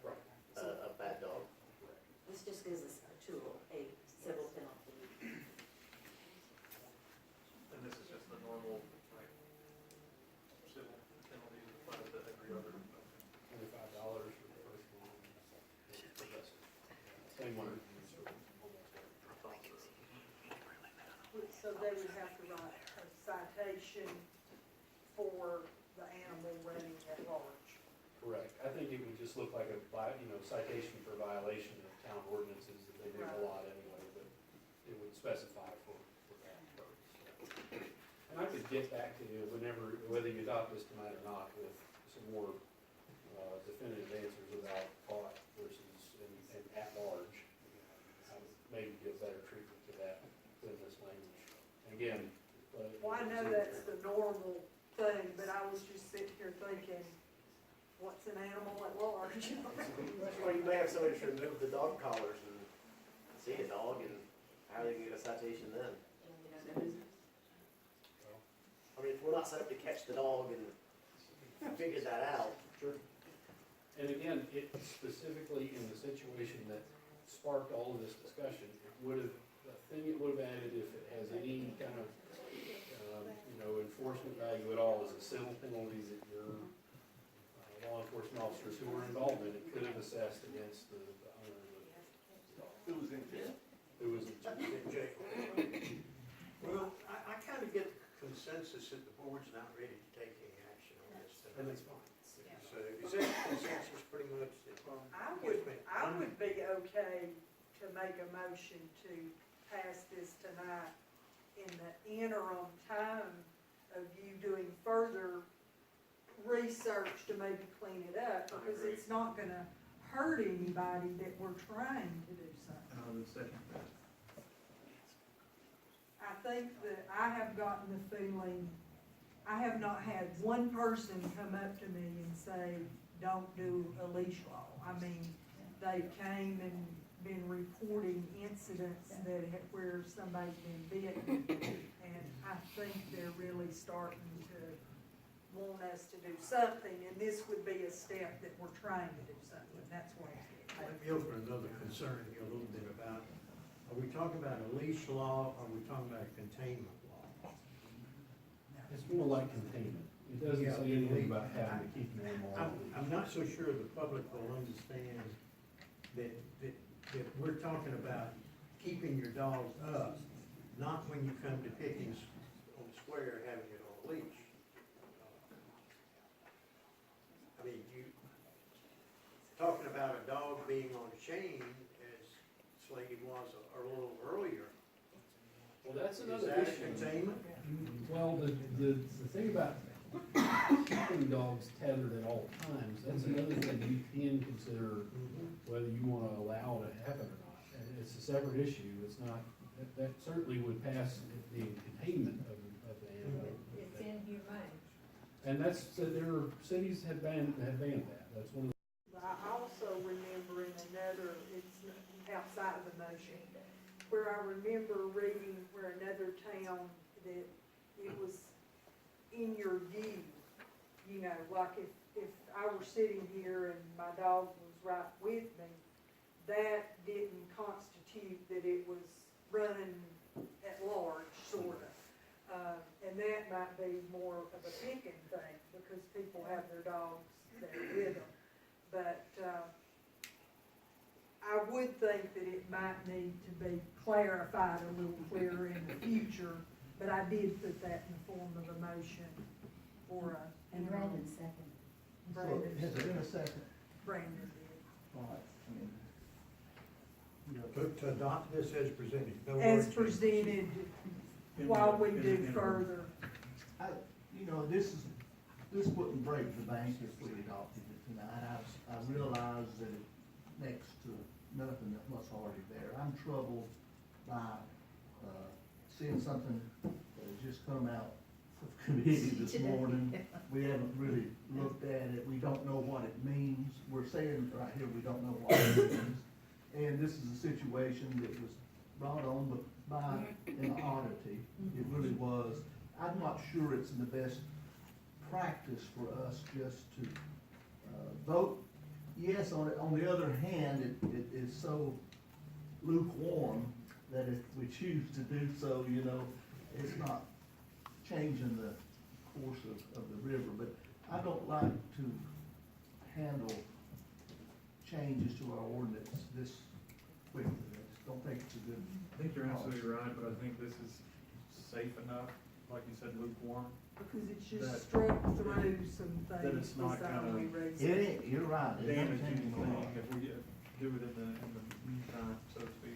Right. of a bad dog. This just gives us a tool, a civil penalty. And this is just the normal, like, civil penalty applied to every other. $25 for the first one. Same one. So they would have to write a citation for the animal running at large. Correct. I think it would just look like a, citation for violation of town ordinances that they do a lot anyway, but it would specify for that purpose. And I could get back to you whether you adopt this tonight or not, with some more definitive answers about caught versus and at large. I would maybe give better treatment to that than this language. And again. Well, I know that's the normal thing, but I was just sitting here thinking, what's an animal at large? Or you may have somebody to remove the dog collars and see a dog, and how they can get a citation then? I mean, if we're not set up to catch the dog and figure that out. Sure. And again, it specifically in the situation that sparked all of this discussion, the thing it would have added, if it has any kind of, enforcement value at all, is a civil penalty that your law enforcement officers who were involved in it could have assessed against the owner of the dog. Who was in jail? Who was in jail. Well, I kind of get the consensus that the board's not ready to take any action on this And tonight. that's fine. So is that consensus pretty much? I would be okay to make a motion to pass this tonight in the interim time of you doing further research to maybe clean it up, because it's not gonna hurt anybody that we're trying to do something. I would second that. I think that I have gotten the feeling, I have not had one person come up to me and say, don't do a leash law. I mean, they came and been reporting incidents where somebody's been bitten, and I think they're really starting to want us to do something, and this would be a step that we're trying to do something. That's what it's Let me open another concern here a little bit about, are we talking about a leash law, or are we talking about a containment law? It's more like containment. It doesn't say anything about having to keep an animal on a leash. I'm not so sure the public will understand that we're talking about keeping your dogs up, not when you come to pickings on the square having it on a leash. I mean, talking about a dog being on a chain, as Slady was a little earlier. Well, that's Is another that a issue. containment? Well, the thing about keeping dogs tethered at all times, that's another thing you can consider whether you want to allow it to happen or not. And it's a separate issue. It's not, that certainly would pass the containment of the animal. It's inhumane. And there are cities have banned that. That's one of I also remember in another, it's outside of the motion, where I remember reading where another town that it was in your view, like if I were sitting here and my dog was right with me, that didn't constitute that it was running at large, sorta. And that might be more of a picking thing, because people have their dogs there with them. But, I would think that it might need to be clarified a little clearer in the future, but I did put that in the form of a motion for a. And Brandon second. So has there been a second? Brandon did. All right, I mean, you know, To adopt this as presented. No As words. presented, while we do further. you know, this wouldn't break the bank if we adopted it tonight. I realize that it next to nothing that was already there. I'm troubled by, seeing something that has just come out of committee this morning. We haven't really looked at it. We don't know what it means. We're saying right here, we don't know what it means. And this is a situation that was brought on by an oddity. It really was. I'm not sure it's in the best practice for us just to vote yes on it. On the other hand, it is so lukewarm that if we choose to do so, you know, it's not changing the course of the river. But I don't like to handle changes to our ordinance this quickly. I just don't think it's a good. I think you're absolutely right, but I think this is safe enough, like you said, lukewarm. Because it's That- just struck through some that things it's not beside gonna- we raised. It ain't, you're right. It ain't Damaging changing the law. thing if we do it in the meantime, so to speak.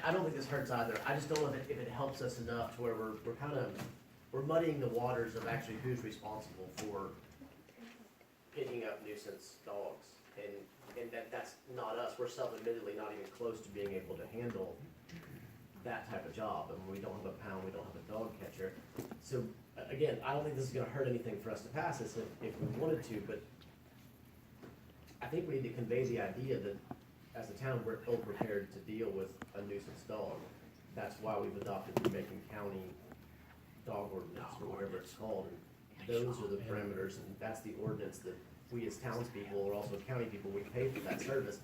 I don't think this hurts either. I just don't know if it helps us enough to where we're kind of, we're muddying the waters of actually who's responsible for picking up nuisance dogs. And that's not us. We're self-admittedly not even close to being able to handle that type of job. And we don't have a pound, we don't have a dog catcher. So again, I don't think this is gonna hurt anything for us to pass this if we wanted to, but I think we need to convey the idea that as a town, we're ill-prepared to deal with a nuisance dog. That's why we've adopted the Macon County dog ordinance, or whatever it's called. And those are the parameters, and that's the ordinance that we as townspeople, or also county people, we pay for that service.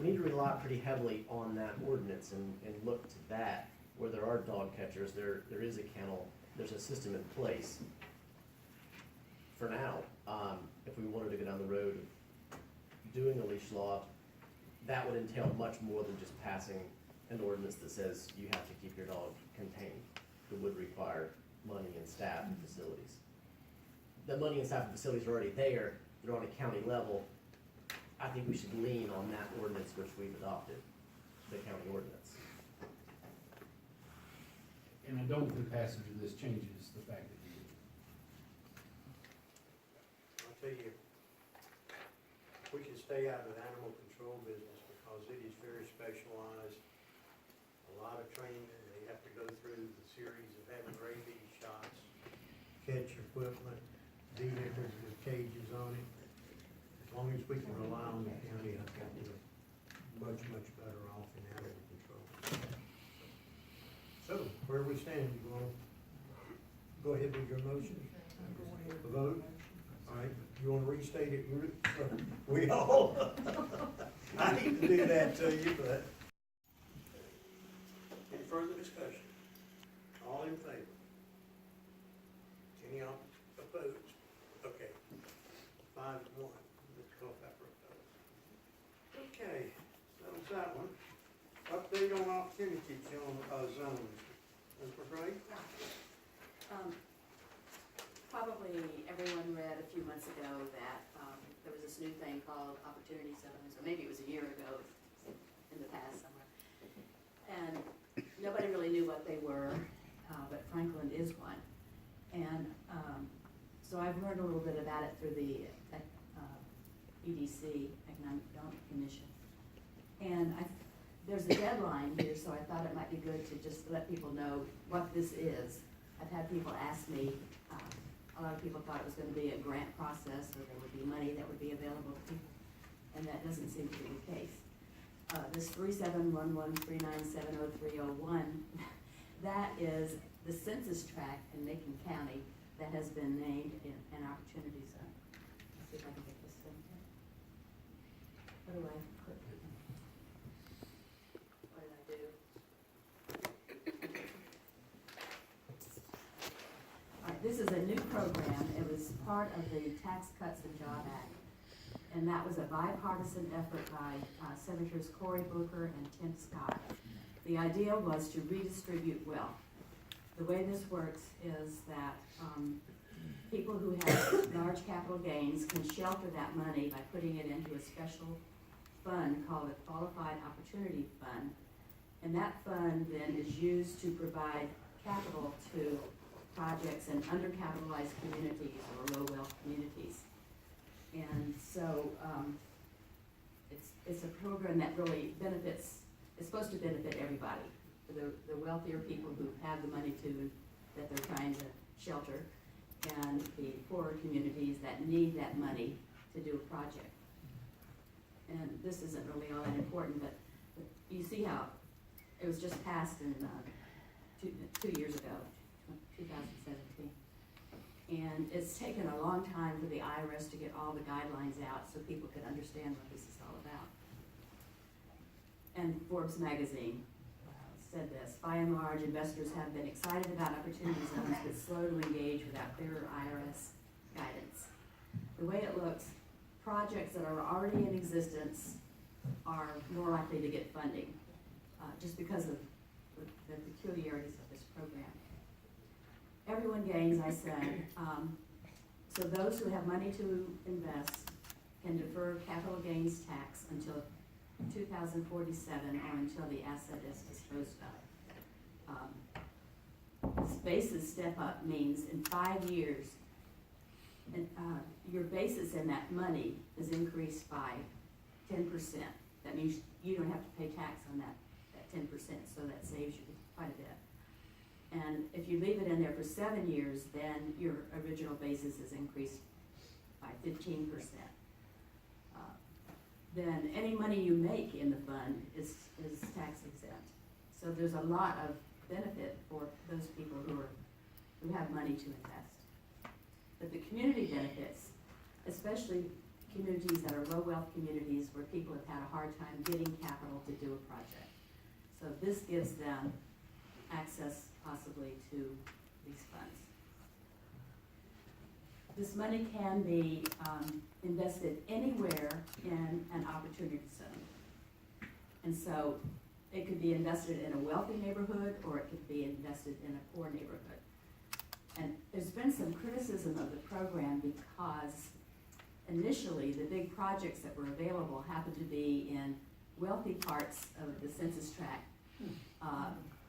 We need to rely pretty heavily on that ordinance and look to that, where there are dog catchers, there is a kennel, there's a system in place. For now, if we wanted to go down the road of doing a leash law, that would entail much more than just passing an ordinance that says you have to keep your dog contained. It would require money and staff and facilities. The money and staff and facilities are already there, they're on a county level. I think we should lean on that ordinance which we've adopted, the county ordinance. And I don't think the passage of this changes the fact that you I'll tell you, we should stay out of the animal control business because it is very specialized. A lot of training, they have to go through the series of having rabies shots, catch equipment, vehicles with cages on it. As long as we can rely on the county, I think we're much, much better off in animal control. So, where we stand, you want to go ahead with your motion? The vote? All right, you want to restate it, Ruth? We all, I hate to do that to you, but. Any further discussion? All in favor? Any opposed? Okay, 5-1, Mr. Culpepper opposed. Okay, that was that one. Update on opportunity zones, Mr. Gray? Probably everyone read a few months ago that there was this new thing called Opportunity Zones, or maybe it was a year ago, in the past somewhere. And nobody really knew what they were, but Franklin is one. And so I've learned a little bit about it through the EDC, Economic Development Commission. And there's a deadline here, so I thought it might be good to just let people know what this is. I've had people ask me, a lot of people thought it was going to be a grant process, or there would be money that would be available to people, and that doesn't seem to be the case. This 371139700301, that is the census tract in Macon County that has been named an opportunity zone. Let's see if I can get this thing. What do I click? What did I do? This is a new program. It was part of the Tax Cuts and Job Act. And that was a bipartisan effort by Senators Cory Booker and Tim Scott. The idea was to redistribute wealth. The way this works is that people who have large capital gains can shelter that money by putting it into a special fund called a Qualified Opportunity Fund. And that fund then is used to provide capital to projects in undercapitalized communities or low wealth communities. And so it's a program that really benefits, it's supposed to benefit everybody. The wealthier people who have the money that they're trying to shelter, and the poorer communities that need that money to do a project. And this isn't really all that important, but you see how it was just passed in 2 years ago, 2017. And it's taken a long time for the IRS to get all the guidelines out so people could understand what this is all about. And Forbes magazine said this: by and large, investors have been excited about opportunity zones, but slow to engage without clearer IRS guidance. The way it looks, projects that are already in existence are more likely to get funding, just because of the peculiarities of this program. Everyone gains, I said. So those who have money to invest can defer capital gains tax until 2047 or until the asset is disposed of. This basis step up means in 5 years, your basis in that money is increased by 10%. That means you don't have to pay tax on that 10%, so that saves you quite a bit. And if you leave it in there for 7 years, then your original basis is increased by 15%. Then any money you make in the fund is tax exempt. So there's a lot of benefit for those people who have money to invest. But the community benefits, especially communities that are low wealth communities where people have had a hard time getting capital to do a project. So this gives them access possibly to these funds. This money can be invested anywhere in an opportunity zone. And so it could be invested in a wealthy neighborhood, or it could be invested in a poor neighborhood. And there's been some criticism of the program because initially the big projects that were available happened to be in wealthy parts of the census tract.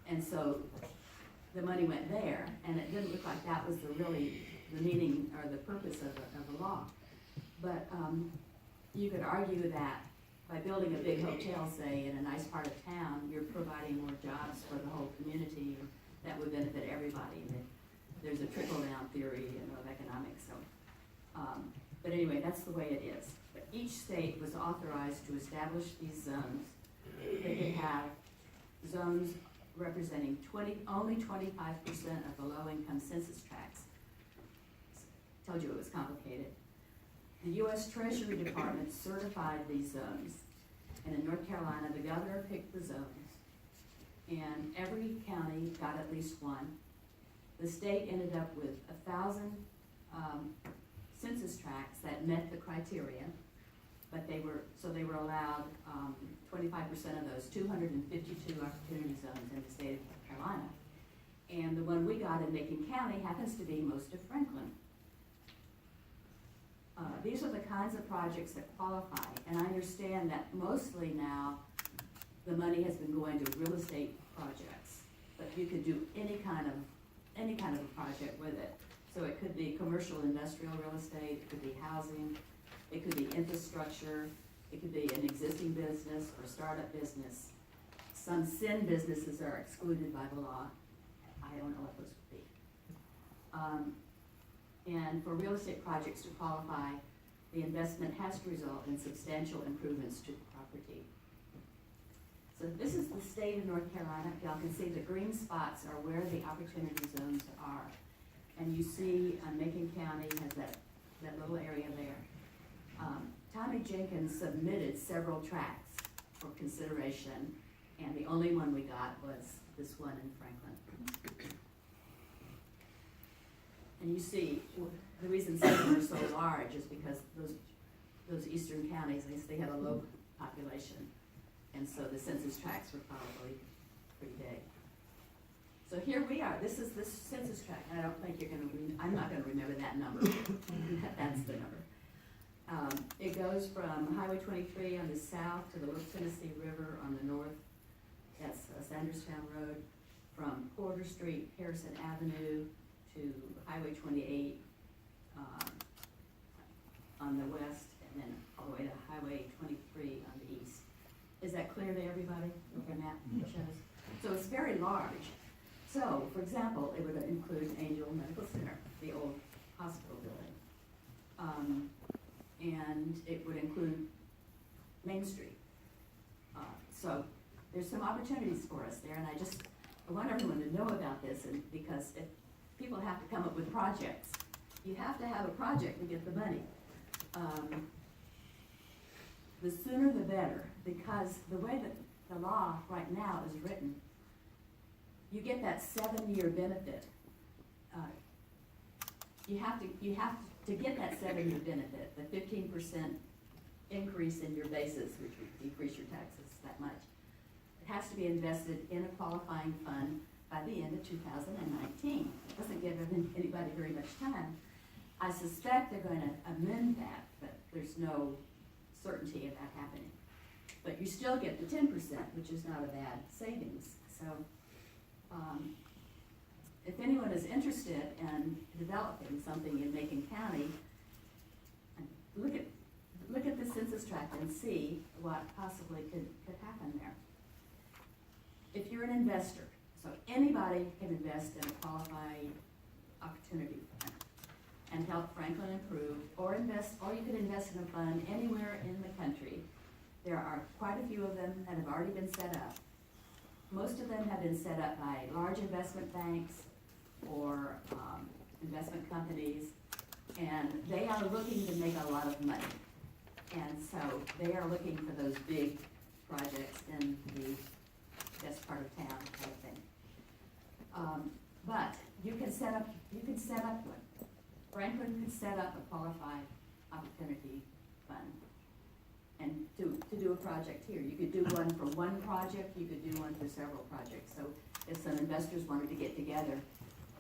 And so the money went there, and it didn't look like that was the meaning or the purpose of the law. But you could argue that by building a big hotel, say, in a nice part of town, you're providing more jobs for the whole community, and that would benefit everybody. There's a trickle-down theory, of economics. So, but anyway, that's the way it is. But each state was authorized to establish these zones. They could have zones representing only 25% of the low-income census tracts. Told you it was complicated. The U.S. Treasury Department certified these zones, and in North Carolina, the governor picked the zones, and every county got at least one. The state ended up with 1,000 census tracts that met the criteria, but they were allowed 25% of those, 252 opportunity zones in the state of North Carolina. And the one we got in Macon County happens to be most of Franklin. These are the kinds of projects that qualify, and I understand that mostly now the money has been going to real estate projects, but you could do any kind of a project with it. So it could be commercial industrial real estate, it could be housing, it could be infrastructure, it could be an existing business or startup business. Some sin businesses are excluded by the law. I don't know what those would be. And for real estate projects to qualify, the investment has to result in substantial improvements to the property. So this is the state of North Carolina. Y'all can see the green spots are where the opportunity zones are. And you see Macon County has that little area there. Tommy Jenkins submitted several tracts for consideration, and the only one we got was this one in Franklin. And you see, the reason some of them are so large is because those eastern counties, they have a low population. And so the census tracts were probably pretty big. So here we are, this is the census tract, and I don't think I'm not gonna remember that number. That's the number. It goes from Highway 23 on the south to the Little Tennessee River on the north. That's Sanderstown Road. From Porter Street, Harrison Avenue to Highway 28 on the west, and then all the way to Highway 23 on the east. Is that clear to everybody, what the map shows? So it's very large. So, for example, it would include Angel Medical Center, the old hospital building. And it would include Main Street. So there's some opportunities for us there, and I want everyone to know about this, and because if people have to come up with projects, you have to have a project to get the money. The sooner the better, because the way that the law right now is written, you get that 7-year benefit. You have to get that 7-year benefit, the 15% increase in your basis, which would decrease your taxes that much. It has to be invested in a qualifying fund by the end of 2019. It doesn't give anybody very much time. I suspect they're going to amend that, but there's no certainty of that happening. But you still get the 10%, which is not a bad savings. So if anyone is interested in developing something in Macon County, look at the census tract and see what possibly could happen there. If you're an investor, so anybody can invest in a qualified opportunity fund and help Franklin improve, or you can invest in a fund anywhere in the country. There are quite a few of them that have already been set up. Most of them have been set up by large investment banks or investment companies, and they are looking to make a lot of money. And so they are looking for those big projects in the best part of town, kind of thing. But you can set up one. Franklin could set up a qualified opportunity fund and to do a project here. You could do one for one project, you could do one for several projects. So if some investors wanted to get together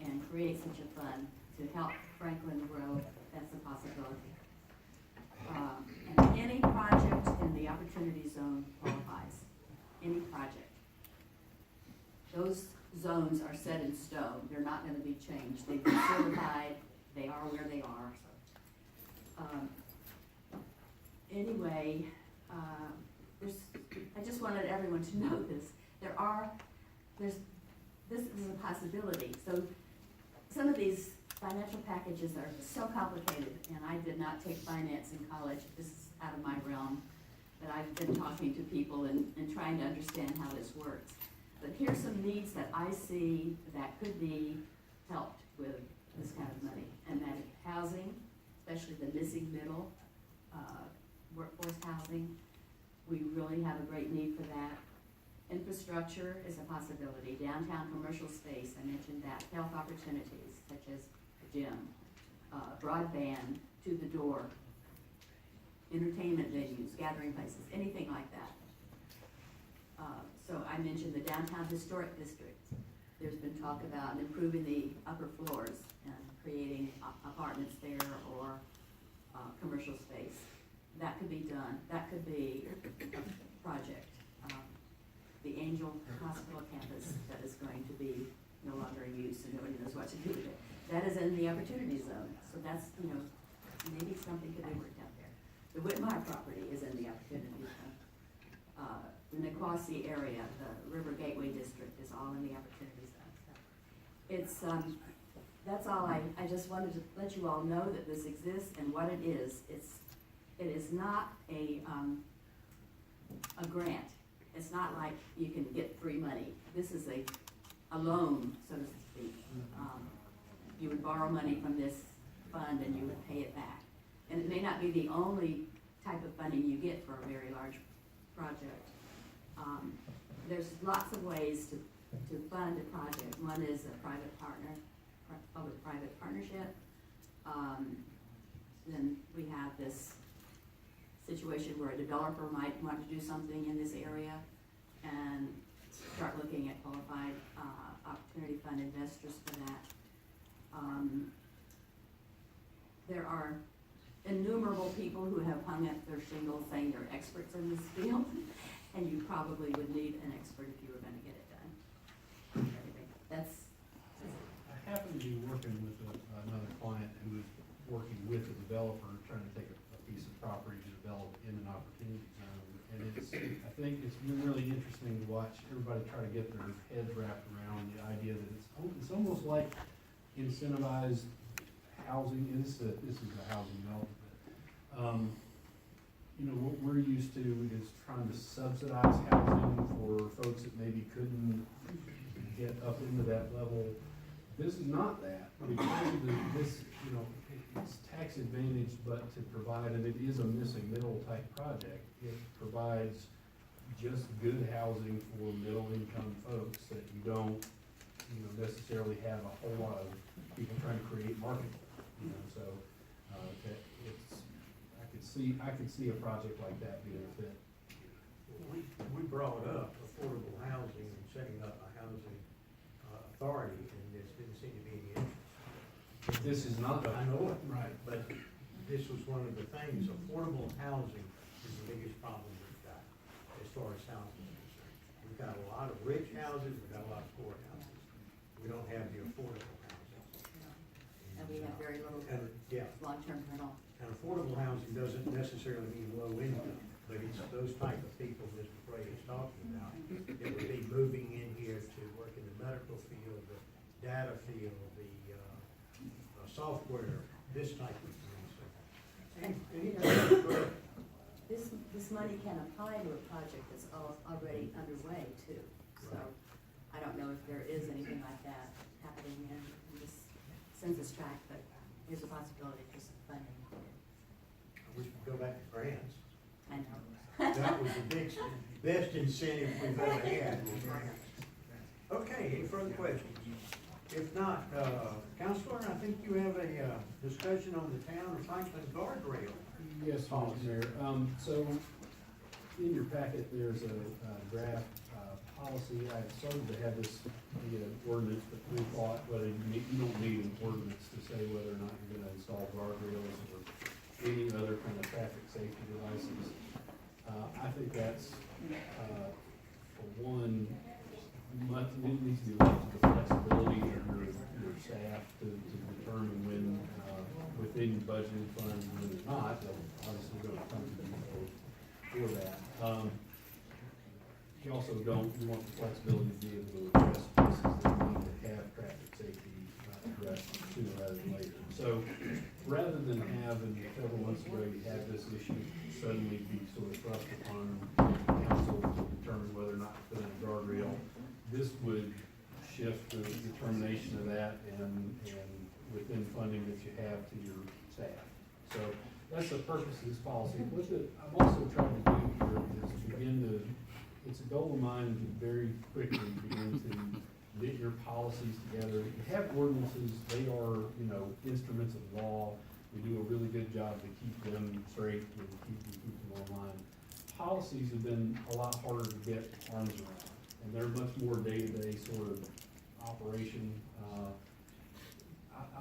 and create such a fund to help Franklin grow, that's a possibility. And any project in the opportunity zone qualifies. Any project. Those zones are set in stone. They're not going to be changed. They've been certified. They are where they are. Anyway, I just wanted everyone to know this. This is a possibility. So some of these financial packages are so complicated, and I did not take finance in college. This is out of my realm. But I've been talking to people and trying to understand how this works. But here's some needs that I see that could be helped with this kind of money. And that is housing, especially the missing middle, workforce housing. We really have a great need for that. Infrastructure is a possibility. Downtown commercial space, I mentioned that. Health opportunities, such as a gym, broadband to the door, entertainment venues, gathering places, anything like that. So I mentioned the downtown historic district. There's been talk about improving the upper floors and creating apartments there or commercial space. That could be done. That could be a project. The Angel Hospital campus that is going to be no longer in use and nobody knows what to do with it. That is in the opportunity zone. So that's, maybe something could be worked out there. The Whitmire property is in the opportunity zone. The Niquosi area, the River Gateway District is all in the opportunity zone. So it's, that's all I just wanted to let you all know that this exists and what it is. It is not a grant. It's not like you can get free money. This is a loan, so to speak. You would borrow money from this fund and you would pay it back. And it may not be the only type of funding you get for a very large project. There's lots of ways to fund a project. One is a private partner, a public-private partnership, then we have this situation where a developer might want to do something in this area and start looking at qualified opportunity fund investors for that. There are innumerable people who have hung up their shingles saying they're experts in this field, and you probably would need an expert if you were gonna get it done. Anyway, that's, I happen to be working with another client who is working with a developer trying to take a piece of property to develop in an opportunity zone. And I think it's been really interesting to watch everybody try to get their heads wrapped around the idea that it's almost like incentivized housing. And this is a housing development. You know, what we're used to is trying to subsidize housing for folks that maybe couldn't get up into that level. This is not that, because of this, you know, it's tax advantaged, but to provide, and it is a missing middle type project. It provides just good housing for middle income folks that you don't, you know, necessarily have a whole lot of people trying to create market, you know, so, that it's, I could see a project like that being a fit. We brought up affordable housing and setting up a housing authority, and there didn't seem to be any interest. This is not. I know it, right, but this was one of the things, affordable housing is the biggest problem we've got as far as housing is concerned. We've got a lot of rich houses, we've got a lot of poor houses. We don't have the affordable housing. and we have very little Yeah, long-term rental. and affordable housing doesn't necessarily mean low income, but it's those type of people Mr. Frey is talking about. It would be moving in here to work in the medical field, the data field, the software, this type of thing. So, And, any you type know, of, this money can apply to a project that's already underway too. So I don't know if there is anything like that happening in this census tract, but there's a possibility for some funding. we should go back to grants. I know. That was the best incentive we've ever had. Okay, any further questions? If not, Counselor, I think you have a discussion on the town of Franklin guardrail. Yes, Mr. Mayor. So in your packet, there's a draft policy. I started to have this ordinance, but we thought whether you don't need an ordinance to say whether or not you're gonna install guardrails or any other kind of traffic safety devices. I think that's, for one, it needs to be left to the flexibility of your staff to determine when, within budgeted funds, when they're not, they'll obviously going to come to you for that. You also you want the flexibility to be able to address places that need to have traffic safety addressed sooner rather than later. So rather than having several months ago, you have this issue suddenly be sort of thrust upon council to determine whether or not to put in a guardrail, this would shift the determination of that and within funding that you have to your staff. So that's the purpose of this policy. What I'm also trying to do here is it's a goal of mine to very quickly begin to get your policies together. You have ordinances, they are, you know, instruments of law. We do a really good job to keep them straight and keep them online. Policies have been a lot harder to get arms around, and they're much more day-to-day sort of operation.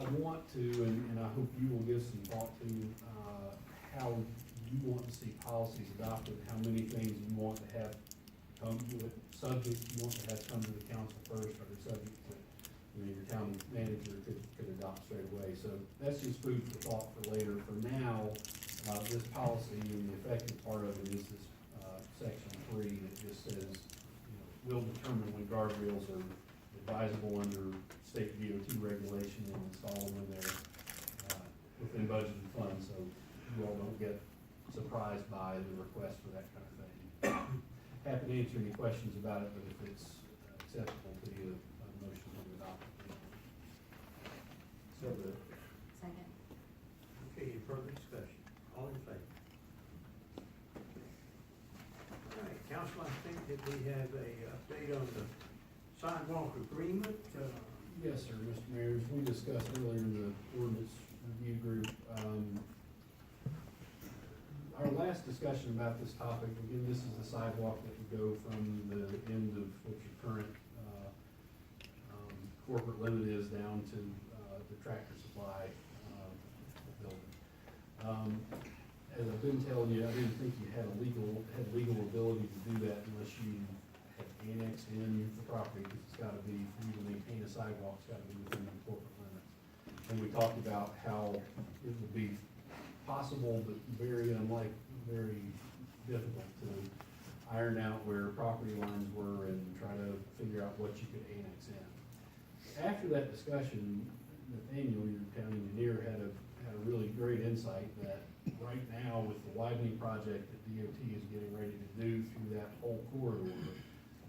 I want to, and I hope you will give some thought to how you want to see policies adopted, how many things you want to have come with subjects you want to have come to the council first, or the subject that your town manager could adopt straight away. So that's just food for thought for later. For now, this policy and the effective part of it is this section 3 that just says, you know, we'll determine when guardrails are advisable under state DOT regulation and install them when they're within budgeted funds, so you all don't get surprised by the request for that kind of thing. Happy to answer any questions about it, but if it's acceptable to you, a motion to adopt. So the Second. Okay, any further discussion? All in favor? All right, Council, I think that we have a update on the sidewalk agreement. Yes, sir, Mr. Mayor, as we discussed earlier in the ordinance review group, our last discussion about this topic, again, this is the sidewalk that would go from the end of what your current, corporate limit is down to, the Tractor Supply, building. As I've been telling you, I didn't think you had legal ability to do that unless you had annexed in the property, because it's gotta be, for you to maintain a sidewalk, it's gotta be within the corporate limits. And we talked about how it would be possible, but very difficult to iron out where property lines were and try to figure out what you could annex in. After that discussion, Nathaniel, your county engineer, had a really great insight that right now, with the widening project that DOT is getting ready to do through that whole corridor,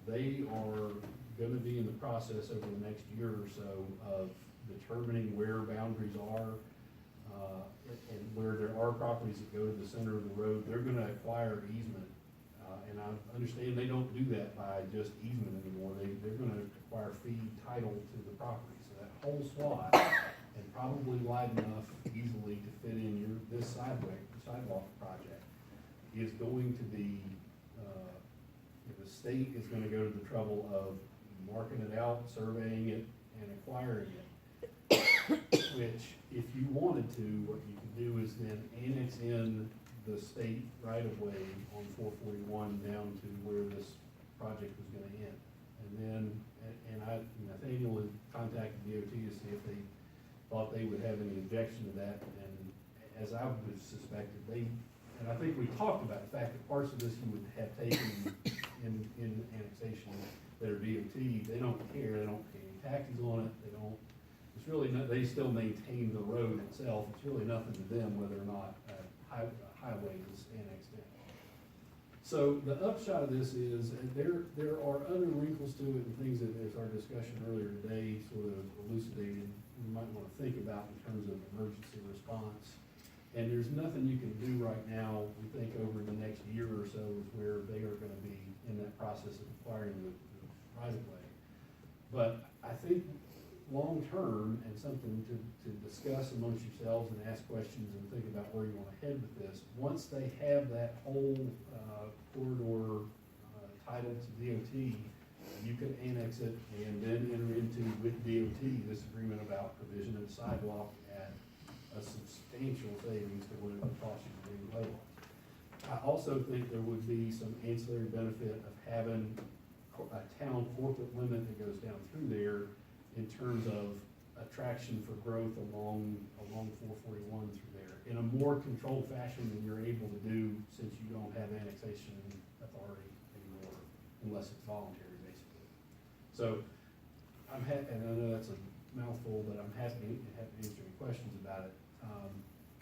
they are gonna be in the process over the next year or so of determining where boundaries are, and where there are properties that go to the center of the road. They're gonna acquire easement, and I understand they don't do that by just easement anymore. They're gonna acquire fee title to the property, so that whole swath, and probably wide enough easily to fit in this sidewalk project, is going to be, the state is gonna go to the trouble of marking it out, surveying it, and acquiring it. Which, if you wanted to, what you could do is then annex in the state right-of-way on 441 down to where this project was gonna end. And then, Nathaniel had contacted DOT to see if they thought they would have any objection to that, and as I would have suspected, and I think we talked about the fact that parts of this you would have taken in annexation that are DOT, they don't care, they don't pay any taxes on it, it's really not, they still maintain the road itself, it's really nothing to them whether or not a highway is annexed in. So the upshot of this is, there are other wrinkles to it and things that, as our discussion earlier today sort of elucidated, you might want to think about in terms of emergency response. And there's nothing you can do right now, we think over the next year or so, is where they are gonna be in that process of acquiring the right of way. But I think long-term, and something to discuss amongst yourselves and ask questions and think about where you wanna head with this, once they have that whole, corridor, title to DOT, you can annex it and then enter into with DOT this agreement about provision of sidewalk at a substantial savings to what it would cost you to do otherwise. I also think there would be some ancillary benefit of having a town corporate limit that goes down through there in terms of attraction for growth along 441 through there, in a more controlled fashion than you're able to do since you don't have annexation authority anymore, unless it's voluntary, basically. So, and I know that's a mouthful, but I'm happy to answer any questions about it.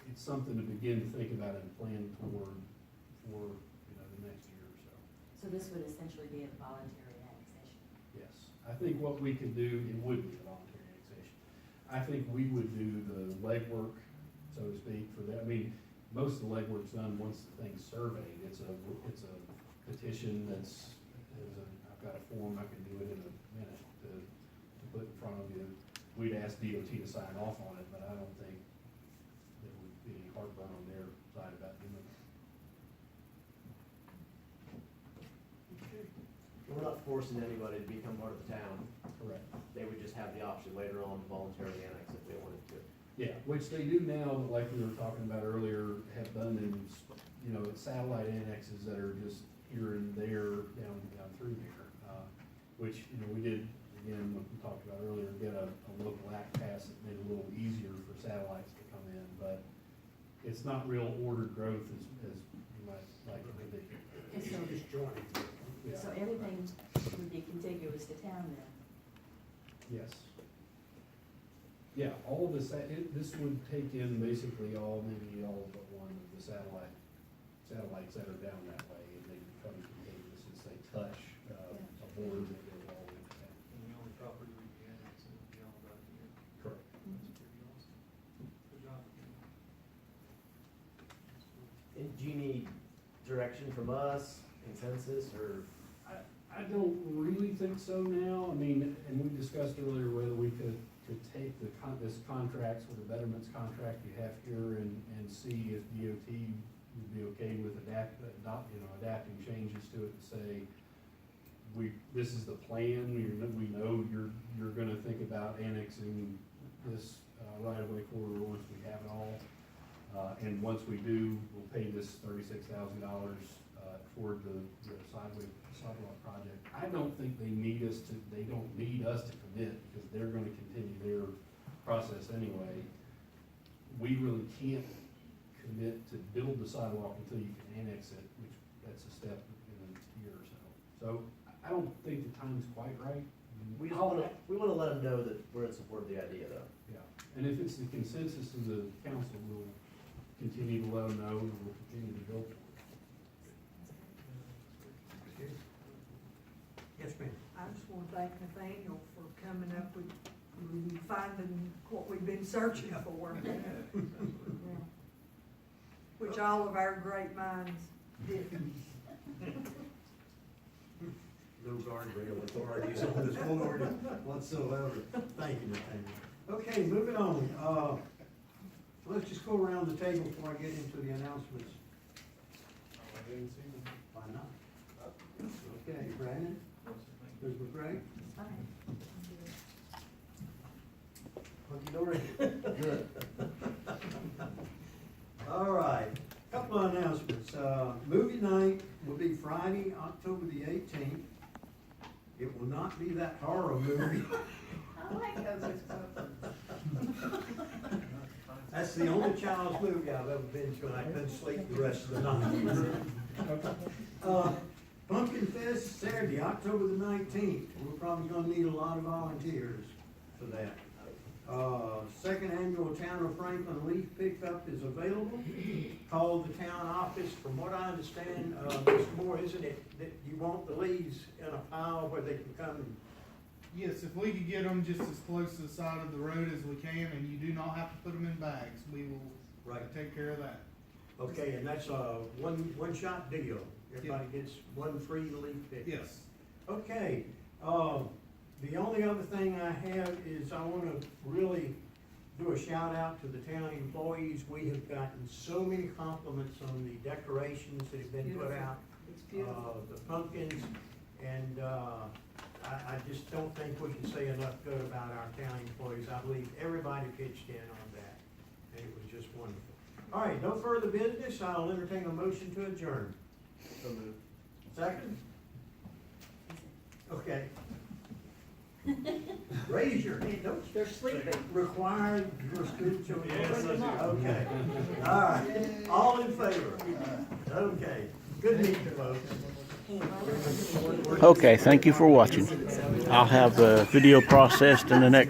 It's something to begin to think about and plan toward for, the next year or so. So this would essentially be a voluntary annexation? Yes, I think what we could do, it would be a voluntary annexation. I think we would do the legwork, so to speak, for that. I mean, most of the legwork's done once the thing's surveyed. It's a petition I've got a form, I can do it in a minute to put in front of you. We'd ask DOT to sign off on it, but I don't think there would be any heartburn on their side about doing it. We're not forcing anybody to become part of the town. Correct. They would just have the option later on to voluntarily annex if they wanted to. Yeah, which they do now, but like we were talking about earlier, have done in, satellite annexes that are just here and there, down through there. Which, we did, again, like we talked about earlier, get a local act passed that made it a little easier for satellites to come in, but it's not real ordered growth as you might like it to be. So, Yeah. so everything would be contiguous to town then? Yes. Yeah, all of this, this would take in basically maybe all but one of the satellites that are down that way, and they become contiguous as they touch, a border that goes all the way to town. And the only property we can annex is beyond about a year. Correct. That's pretty awesome. Good job. And do you need direction from us, consensus, or? I don't really think so now. I mean, and we discussed earlier whether we could take this contract, sort of betterments contract you have here and see if DOT would be okay with adapting changes to it to say, this is the plan, we know you're gonna think about annexing this right-of-way corridor once we have it all. And once we do, we'll pay this $36,000 toward the sidewalk project. I don't think they don't need us to commit, because they're gonna continue their process anyway. We really can't commit to build the sidewalk until you can annex it, which that's a step in a year or so. So I don't think the time's quite right. We just wanna let them know that we're in support of the idea though. Yeah, and if it's the consensus of the council, we'll continue to let them know, and we'll continue to go for it. Yes, ma'am. I just want to thank Nathaniel for coming up with, finding what we've been searching for. Which all of our great minds did. No guardrail authorities on this board whatsoever. Thank you, Nathaniel. Okay, moving on. Let's just go around the table before I get into the announcements. I didn't see them. Why not? Okay, Brandon? Ms. McGray? Hunky-dory? Good. All right, couple of announcements. Movie night will be Friday, October the 18th. It will not be that horror movie. I like those. That's the only child's movie I've ever been to, and I couldn't sleep the rest of the night. Pumpkin Fest, Saturday, October the 19th. We're probably gonna need a lot of volunteers for that. Second annual Town of Franklin leaf pickup is available. Call the town office. From what I understand, Mr. Moore, isn't it that you want the leaves in a pile where they can come and... Yes, if we could get them just as close to the side of the road as we can, and you do not have to put them in bags, we will take care of that. Okay, and that's a one-shot deal. Everybody gets one free leaf pick. Yes. Okay, the only other thing I have is I want to really do a shout out to the town employees. We have gotten so many compliments on the decorations that have been put out. It's beautiful. The pumpkins, and I just don't think we can say enough good about our town employees. I believe everybody pitched in on that, and it was just wonderful. All right, no further business. I'll entertain a motion to adjourn. So moved. Second? Okay. Raise your hand. Don't They're sleeping. require your spiritual. Yes, I do. Okay. All right. All in favor? Okay. Good meeting you, folks. Okay, thank you for watching. I'll have the video processed in the next